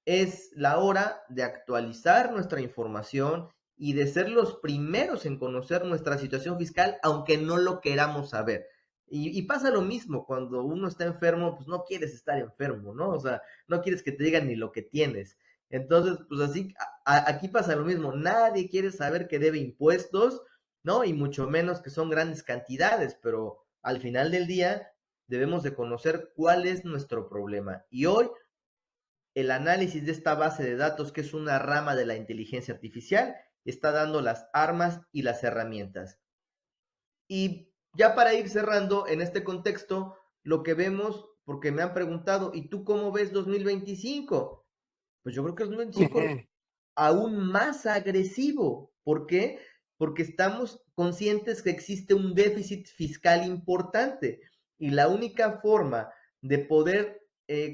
es la hora de actualizar nuestra información y de ser los primeros en conocer nuestra situación fiscal, aunque no lo queramos saber. Y pasa lo mismo, cuando uno está enfermo, pues no quieres estar enfermo, ¿no? O sea, no quieres que te digan ni lo que tienes. Entonces, pues así, aquí pasa lo mismo, nadie quiere saber que debe impuestos, ¿no? Y mucho menos que son grandes cantidades, pero al final del día debemos de conocer cuál es nuestro problema. Y hoy el análisis de esta base de datos, que es una rama de la inteligencia artificial, está dando las armas y las herramientas. Y ya para ir cerrando en este contexto, lo que vemos, porque me han preguntado, ¿y tú cómo ves 2025? Pues yo creo que es 2025 Ujú. aún más agresivo. ¿Por qué? Porque estamos conscientes que existe un déficit fiscal importante y la única forma de poder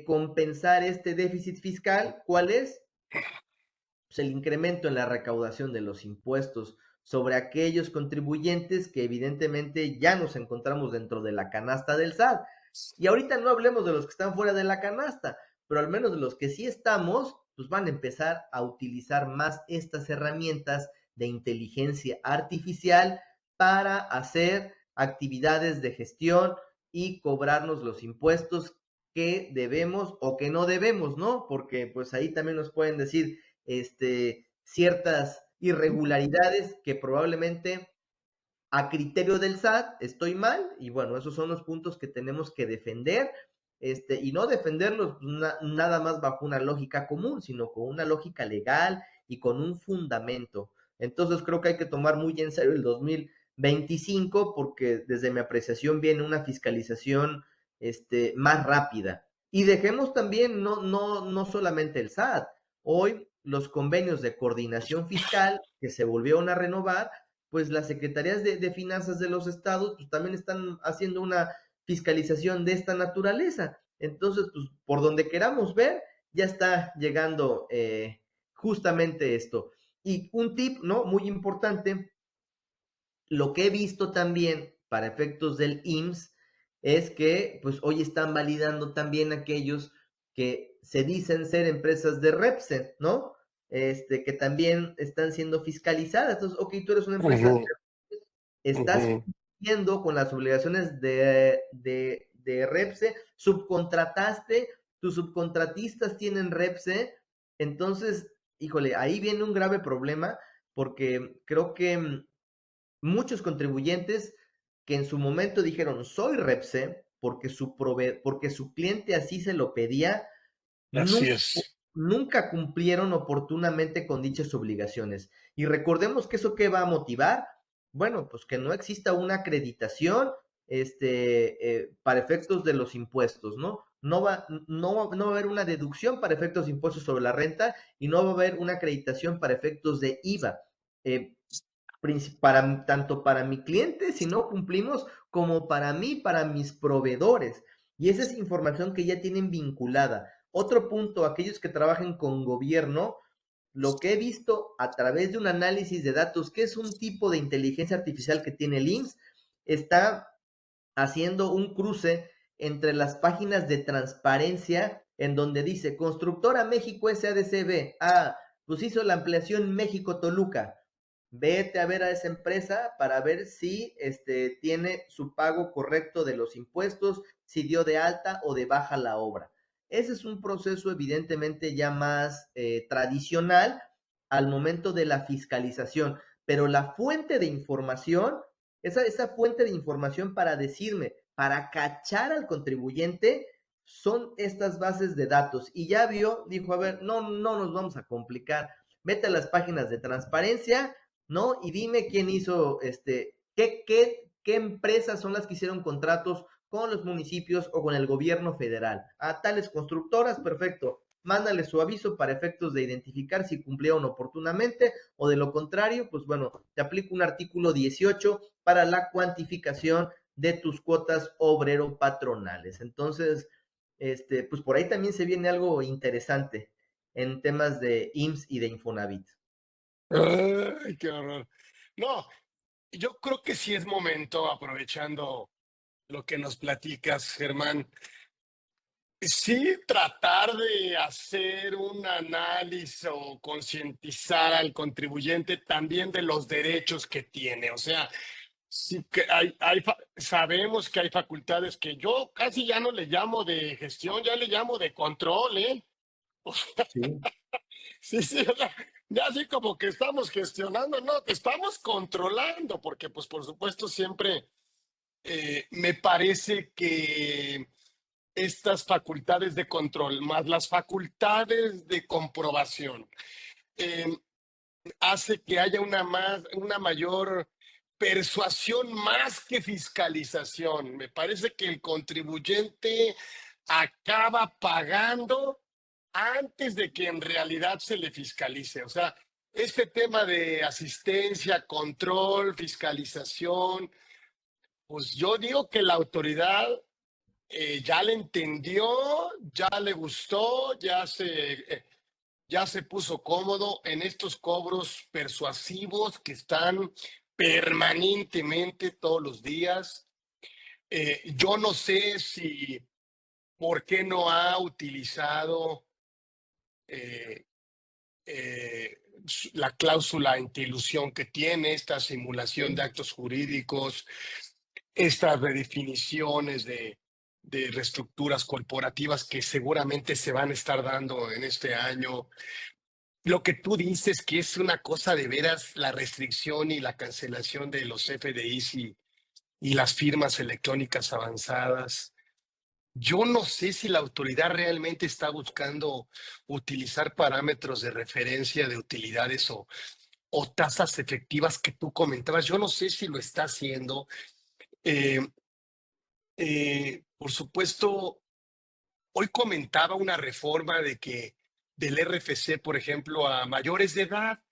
compensar este déficit fiscal, ¿cuál es? Pues el incremento en la recaudación de los impuestos sobre aquellos contribuyentes que evidentemente ya nos encontramos dentro de la canasta del SAT. Y ahorita no hablemos de los que están fuera de la canasta, pero al menos de los que sí estamos, pues van a empezar a utilizar más estas herramientas de inteligencia artificial para hacer actividades de gestión y cobrarnos los impuestos que debemos o que no debemos, ¿no? Porque pues ahí también nos pueden decir ciertas irregularidades que probablemente a criterio del SAT estoy mal, y bueno, esos son los puntos que tenemos que defender, y no defenderlos nada más bajo una lógica común, sino con una lógica legal y con un fundamento. Entonces creo que hay que tomar muy en serio el 2025 porque desde mi apreciación viene una fiscalización más rápida. Y dejemos también no solamente el SAT, hoy los convenios de coordinación fiscal que se volvieron a renovar, pues las secretarías de finanzas de los estados pues también están haciendo una fiscalización de esta naturaleza. Entonces, pues por donde queramos ver, ya está llegando justamente esto. Y un tip, ¿no? Muy importante, lo que he visto también para efectos del IMSS es que pues hoy están validando también aquellos que se dicen ser empresas de REPSE, ¿no? Que también están siendo fiscalizadas. Entonces, ok, tú eres una empresa, Ujú, estás ujú. cumpliendo con las obligaciones de REPSE, subcontrataste, tus subcontratistas tienen REPSE, entonces, híjole, ahí viene un grave problema porque creo que muchos contribuyentes que en su momento dijeron soy REPSE porque su cliente así se lo pedía, Así nunca, es. nunca cumplieron oportunamente con dichas obligaciones. Y recordemos que eso que va a motivar, bueno, pues que no exista una acreditación para efectos de los impuestos, ¿no? No va a haber una deducción para efectos de impuestos sobre la renta y no va a haber una acreditación para efectos de IVA. Eh, tanto para mi cliente, si no cumplimos, como para mí, para mis proveedores. Y esa es información que ya tienen vinculada. Otro punto, aquellos que trabajen con gobierno, lo que he visto a través de un análisis de datos, que es un tipo de inteligencia artificial que tiene el IMSS, está haciendo un cruce entre las páginas de transparencia en donde dice Constructora México SADCB, pues hizo la ampliación México Toluca. Vete a ver a esa empresa para ver si tiene su pago correcto de los impuestos, si dio de alta o de baja la obra. Ese es un proceso evidentemente ya más tradicional al momento de la fiscalización, pero la fuente de información, esa fuente de información para decirme, para cachar al contribuyente, son estas bases de datos. Y ya vio, dijo, a ver, no nos vamos a complicar, vete a las páginas de transparencia, ¿no? Y dime quién hizo, qué empresas son las que hicieron contratos con los municipios o con el gobierno federal. A tales constructoras, perfecto. Mándale su aviso para efectos de identificar si cumplieron oportunamente o de lo contrario, pues bueno, te aplico un artículo 18 para la cuantificación de tus cuotas obrero-patronales. Entonces, pues por ahí también se viene algo interesante en temas de IMSS y de Infonavit. Ay, qué horror. No, yo creo que sí es momento, aprovechando lo que nos platicas, Germán, sí tratar de hacer un análisis o concientizar al contribuyente también de los derechos que tiene. O sea, sí que sabemos que hay facultades que yo casi ya no le llamo de gestión, ya le llamo de control, ¿eh? Sí. Sí, sí, o sea, ya así como que estamos gestionando, no, que estamos controlando, porque pues por supuesto siempre me parece que estas facultades de control más las facultades de comprobación eh, hace que haya una mayor persuasión más que fiscalización. Me parece que el contribuyente acaba pagando antes de que en realidad se le fiscalice. O sea, este tema de asistencia, control, fiscalización, pues yo digo que la autoridad ya le entendió, ya le gustó, ya se puso cómodo en estos cobros persuasivos que están permanentemente todos los días. Yo no sé si por qué no ha utilizado eh, la cláusula antiilusión que tiene esta simulación de actos jurídicos. estas redefiniciones de reestructuras corporativas que seguramente se van a estar dando en este año. Lo que tú dices que es una cosa de veras, la restricción y la cancelación de los FDIs y las firmas electrónicas avanzadas. Yo no sé si la autoridad realmente está buscando utilizar parámetros de referencia de utilidades o tasas efectivas que tú comentabas. Yo no sé si lo está haciendo. Eh, por supuesto, hoy comentaba una reforma de que del RFC, por ejemplo, a mayores de edad,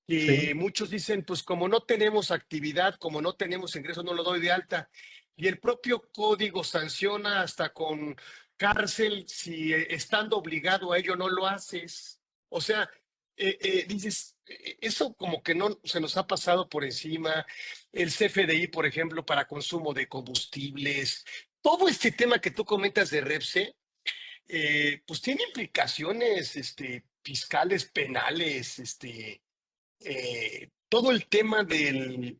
Sí, que muchos dicen, pues como no tenemos actividad, como no tenemos ingresos, no lo doy de alta. Y el propio código sanciona hasta con cárcel si estando obligado a ello no lo haces. O sea, dices, eso como que no se nos ha pasado por encima. El CFDI, por ejemplo, para consumo de combustibles. Todo este tema que tú comentas de REPSE, pues tiene implicaciones fiscales, penales, todo el tema del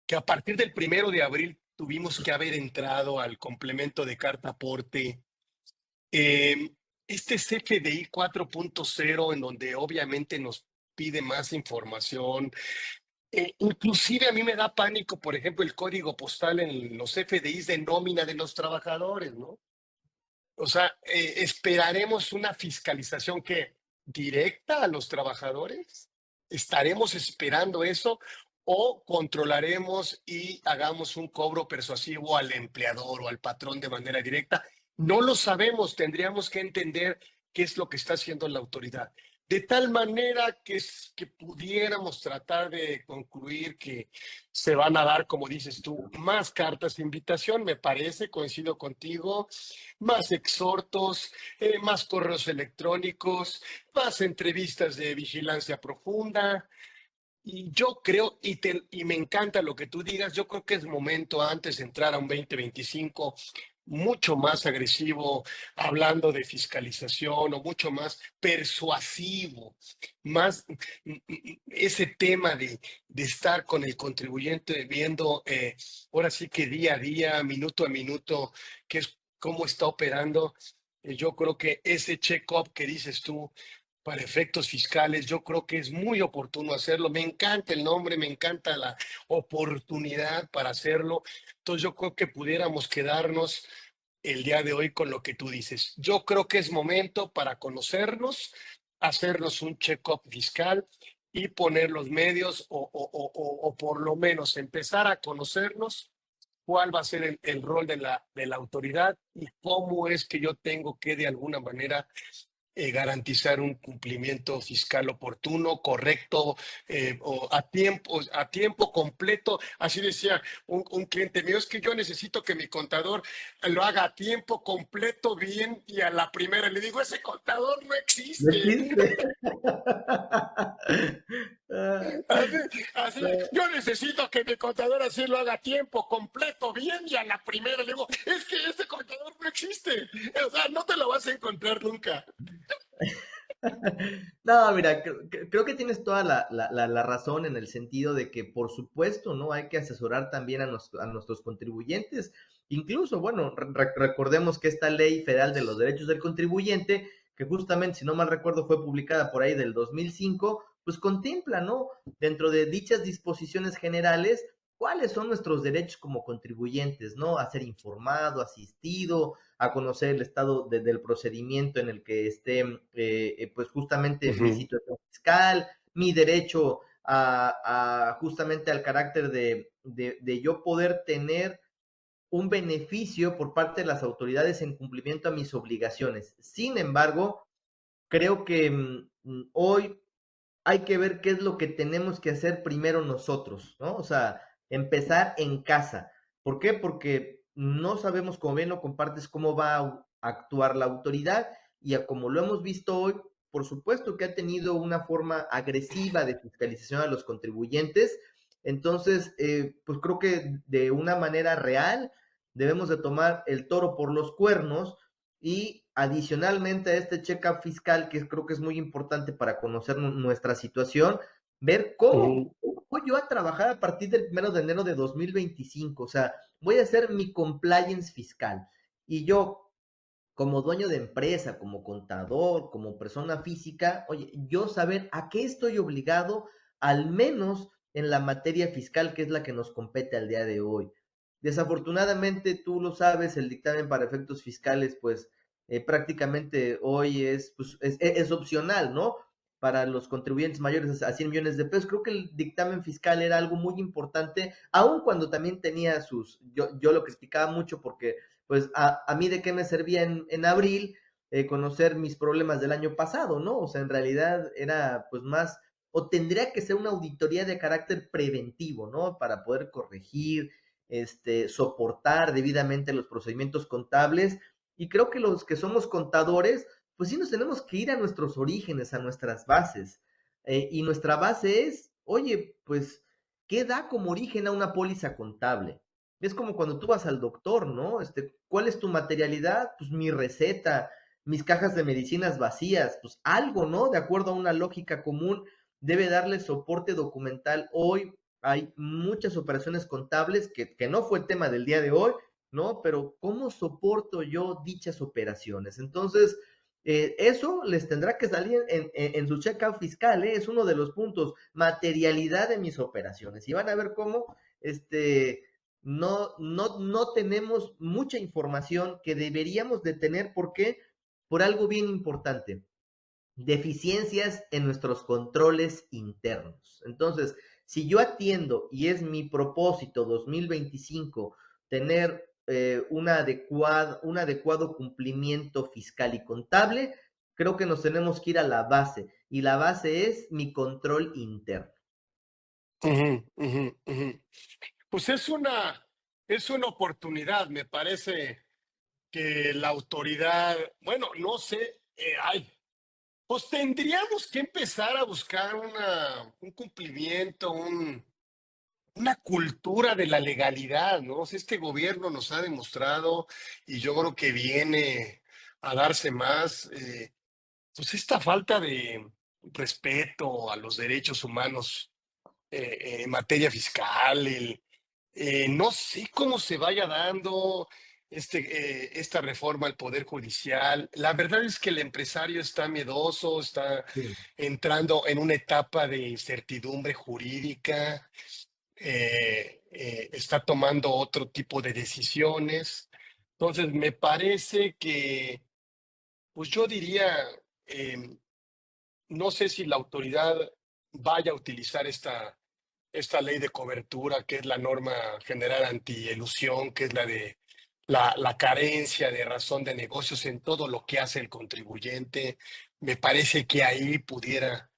que a partir del 1 de abril tuvimos que haber entrado al complemento de carta aporte. Eh, este CFDI 4.0, en donde obviamente nos pide más información. Inclusive a mí me da pánico, por ejemplo, el código postal en los FDIs de nómina de los trabajadores, ¿no? O sea, esperaremos una fiscalización que directa a los trabajadores. ¿Estaremos esperando eso o controlaremos y hagamos un cobro persuasivo al empleador o al patrón de manera directa? No lo sabemos, tendríamos que entender qué es lo que está haciendo la autoridad. De tal manera que pudiéramos tratar de concluir que se van a dar, como dices tú, más cartas de invitación, me parece, coincido contigo, más exhortos, más correos electrónicos, más entrevistas de vigilancia profunda. Y yo creo, y me encanta lo que tú digas, yo creo que es momento antes de entrar a un 2025 mucho más agresivo, hablando de fiscalización o mucho más persuasivo, más ese tema de estar con el contribuyente viendo, ahora sí que día a día, minuto a minuto, qué es, cómo está operando. Yo creo que ese check-up que dices tú, para efectos fiscales, yo creo que es muy oportuno hacerlo. Me encanta el nombre, me encanta la oportunidad para hacerlo. Entonces yo creo que pudiéramos quedarnos el día de hoy con lo que tú dices. Yo creo que es momento para conocernos, hacernos un check-up fiscal y poner los medios o por lo menos empezar a conocernos cuál va a ser el rol de la autoridad y cómo es que yo tengo que de alguna manera garantizar un cumplimiento fiscal oportuno, correcto, o a tiempo completo. Así decía un cliente mío, es que yo necesito que mi contador lo haga a tiempo completo, bien y a la primera. Le digo, ese contador no no existe. existe. Ah, Así, yo necesito que mi contador así lo haga a tiempo completo, bien y a la primera. Le digo, es que ese contador no existe. O sea, no te lo vas a encontrar nunca. no, mira, creo que tienes toda la razón en el sentido de que, por supuesto, ¿no? Hay que asesorar también a nuestros contribuyentes. Incluso, bueno, recordemos que esta ley federal de los derechos del contribuyente, que justamente, si no mal recuerdo, fue publicada por ahí del 2005, pues contempla, ¿no? Dentro de dichas disposiciones generales, cuáles son nuestros derechos como contribuyentes, ¿no? A ser informado, asistido, a conocer el estado del procedimiento en el que esté, pues justamente mi Ujú. situación fiscal, mi derecho justamente al carácter de yo poder tener un beneficio por parte de las autoridades en cumplimiento a mis obligaciones. Sin embargo, creo que hoy hay que ver qué es lo que tenemos que hacer primero nosotros, ¿no? O sea, empezar en casa. ¿Por qué? Porque no sabemos, como bien lo compartes, cómo va a actuar la autoridad y a como lo hemos visto hoy, por supuesto que ha tenido una forma agresiva de fiscalización a los contribuyentes. Entonces, pues creo que de una manera real debemos de tomar el toro por los cuernos y adicionalmente a este check-up fiscal, que creo que es muy importante para conocer nuestra situación, ver cómo Ujú. voy yo a trabajar a partir del 1 de enero de 2025. O sea, voy a hacer mi compliance fiscal. Y yo, como dueño de empresa, como contador, como persona física, oye, yo saber a qué estoy obligado, al menos en la materia fiscal, que es la que nos compete al día de hoy. Desafortunadamente, tú lo sabes, el dictamen para efectos fiscales, pues prácticamente hoy es opcional, ¿no? Para los contribuyentes mayores a 100 millones de pesos. Creo que el dictamen fiscal era algo muy importante, aun cuando también tenía yo lo criticaba mucho porque pues a mí de qué me servía en abril conocer mis problemas del año pasado, ¿no? O sea, en realidad era pues más, o tendría que ser una auditoría de carácter preventivo, ¿no? Para poder corregir, soportar debidamente los procedimientos contables. Y creo que los que somos contadores, pues sí nos tenemos que ir a nuestros orígenes, a nuestras bases. Y nuestra base es, oye, pues, ¿qué da como origen a una póliza contable? Es como cuando tú vas al doctor, ¿no? ¿Cuál es tu materialidad? Pues mi receta, mis cajas de medicinas vacías, pues algo, ¿no? De acuerdo a una lógica común, debe darle soporte documental. Hoy hay muchas operaciones contables que no fue el tema del día de hoy, ¿no? Pero ¿cómo soporto yo dichas operaciones? Entonces, eso les tendrá que salir en su checkout fiscal, ¿eh? Es uno de los puntos, materialidad de mis operaciones. Y van a ver cómo, no tenemos mucha información que deberíamos de tener. ¿Por qué? Por algo bien importante, deficiencias en nuestros controles internos. Entonces, si yo atiendo y es mi propósito 2025 tener un adecuado cumplimiento fiscal y contable, creo que nos tenemos que ir a la base y la base es mi control interno. Ujú, ujú, ujú. Pues es una oportunidad, me parece que la autoridad, bueno, no sé, pues tendríamos que empezar a buscar un cumplimiento, una cultura de la legalidad, ¿no? O sea, este gobierno nos ha demostrado, y yo creo que viene a darse más, pues esta falta de respeto a los derechos humanos en materia fiscal, no sé cómo se vaya dando esta reforma al Poder Judicial. La verdad es que el empresario está miedoso, está Sí. entrando en una etapa de incertidumbre jurídica, está tomando otro tipo de decisiones. Entonces, me parece que, pues yo diría, em, no sé si la autoridad vaya a utilizar esta ley de cobertura, que es la norma general antielusión, que es la de la carencia de razón de negocios en todo lo que hace el contribuyente. Me parece que ahí pudiera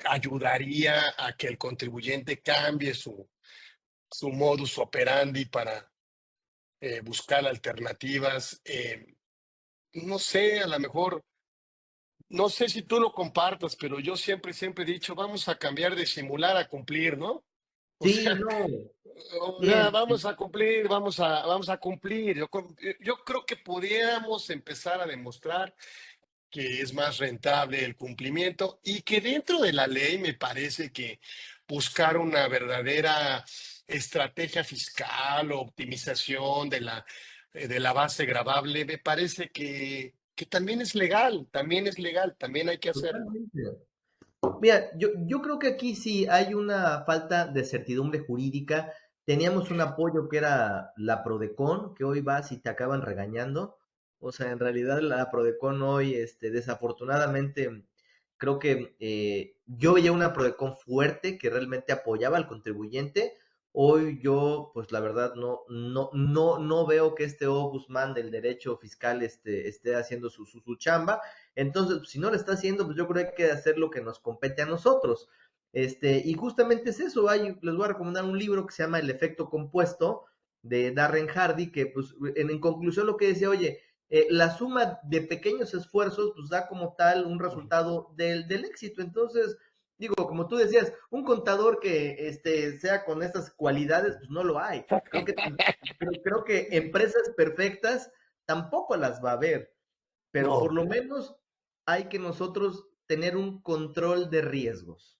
ayudaría a que el contribuyente cambie su modus operandi para buscar alternativas. No sé, a lo mejor, no sé si tú lo compartas, pero yo siempre he dicho, vamos a cambiar de simular a cumplir, ¿no? O Sí, sea, no, bien. vamos a cumplir, vamos a cumplir. Yo creo que podríamos empezar a demostrar que es más rentable el cumplimiento y que dentro de la ley me parece que buscar una verdadera estrategia fiscal o optimización de la base gravable, me parece que también es legal, también hay que hacerlo. Totalmente. Mira, yo creo que aquí sí hay una falta de certidumbre jurídica. Teníamos un apoyo que era la Prodecon, que hoy vas y te acaban regañando. O sea, en realidad la Prodecon hoy, desafortunadamente, creo que yo veía una Prodecon fuerte que realmente apoyaba al contribuyente. Hoy yo, pues la verdad, no veo que este Ombudsman del derecho fiscal esté haciendo su chamba. Entonces, pues, si no lo está haciendo, pues yo creo que hay que hacer lo que nos compete a nosotros. Y justamente es eso. Les voy a recomendar un libro que se llama El efecto compuesto de Darren Hardy, que pues en conclusión lo que decía, oye, la suma de pequeños esfuerzos pues da como tal un resultado del éxito. Entonces, digo, como tú decías, un contador que sea con estas cualidades, pues no lo hay. Creo que empresas perfectas tampoco las va a haber, pero por No, lo menos hay que nosotros tener un control de riesgos.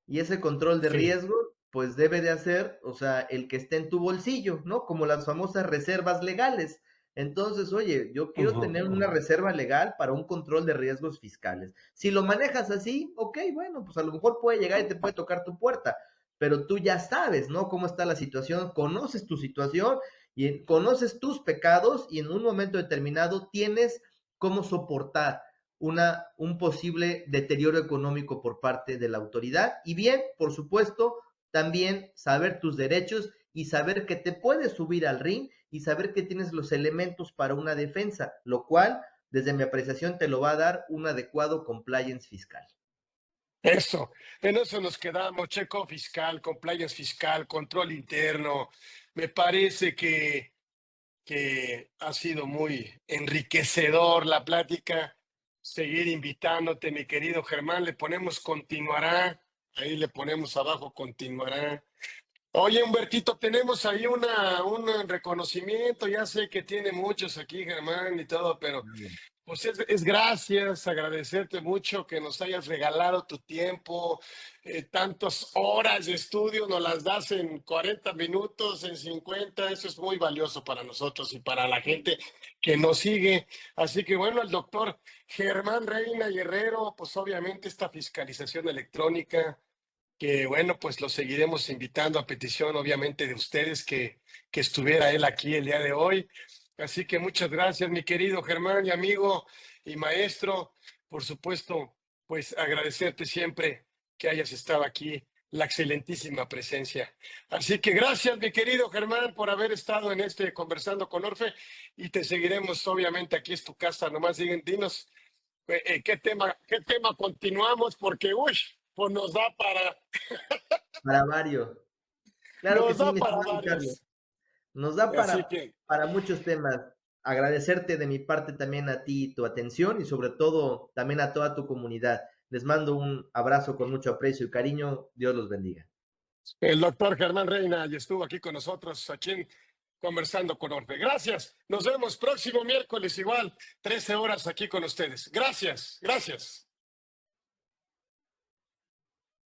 Y ese control de sí. riesgos pues debe de hacer, o sea, el que esté en tu bolsillo, ¿no? Como las famosas reservas legales. Entonces, oye, yo quiero Ujú, tener una ujú. reserva legal para un control de riesgos fiscales. Si lo manejas así, ok, bueno, pues a lo mejor puede llegar y te puede tocar tu puerta, pero tú ya sabes, ¿no? Cómo está la situación, conoces tu situación y conoces tus pecados y en un momento determinado tienes cómo soportar un posible deterioro económico por parte de la autoridad. Y bien, por supuesto, también saber tus derechos y saber que te puedes subir al ring y saber que tienes los elementos para una defensa, lo cual, desde mi apreciación, te lo va a dar un adecuado compliance fiscal. Eso, en eso nos quedamos, checo fiscal, compliance fiscal, control interno. Me parece que ha sido muy enriquecedor la plática. Seguir invitándote, mi querido Germán, le ponemos continuará, ahí le ponemos abajo continuará. Oye, Humbertito, tenemos ahí un reconocimiento, ya sé que tiene muchos aquí, Germán, y todo, pero pues es gracias, agradecerte mucho que nos hayas regalado tu tiempo, tantas horas de estudio, nos las das en 40 minutos, en 50, eso es muy valioso para nosotros y para la gente que nos sigue. Así que bueno, el doctor Germán Reina Guerrero, pues obviamente esta fiscalización electrónica que bueno, pues lo seguiremos invitando a petición, obviamente, de ustedes que estuviera él aquí el día de hoy. Así que muchas gracias, mi querido Germán y amigo y maestro. Por supuesto, pues agradecerte siempre que hayas estado aquí, la excelentísima presencia. Así que gracias, mi querido Germán, por haber estado en este Conversando con Orfe y te seguiremos, obviamente, aquí es tu casa. Nomás dinos qué tema continuamos, porque, uy, pues Para varios. Claro que nos sí, da mi para estimado Carlos. varios. Nos da Así que, para muchos temas. Agradecerte de mi parte también a ti tu atención y sobre todo también a toda tu comunidad. Les mando un abrazo con mucho aprecio y cariño. Dios los bendiga. el doctor Germán Reina y estuvo aquí con nosotros, aquí conversando con Orfe. Gracias. Nos vemos próximo miércoles igual, 13 horas aquí con ustedes. Gracias, gracias.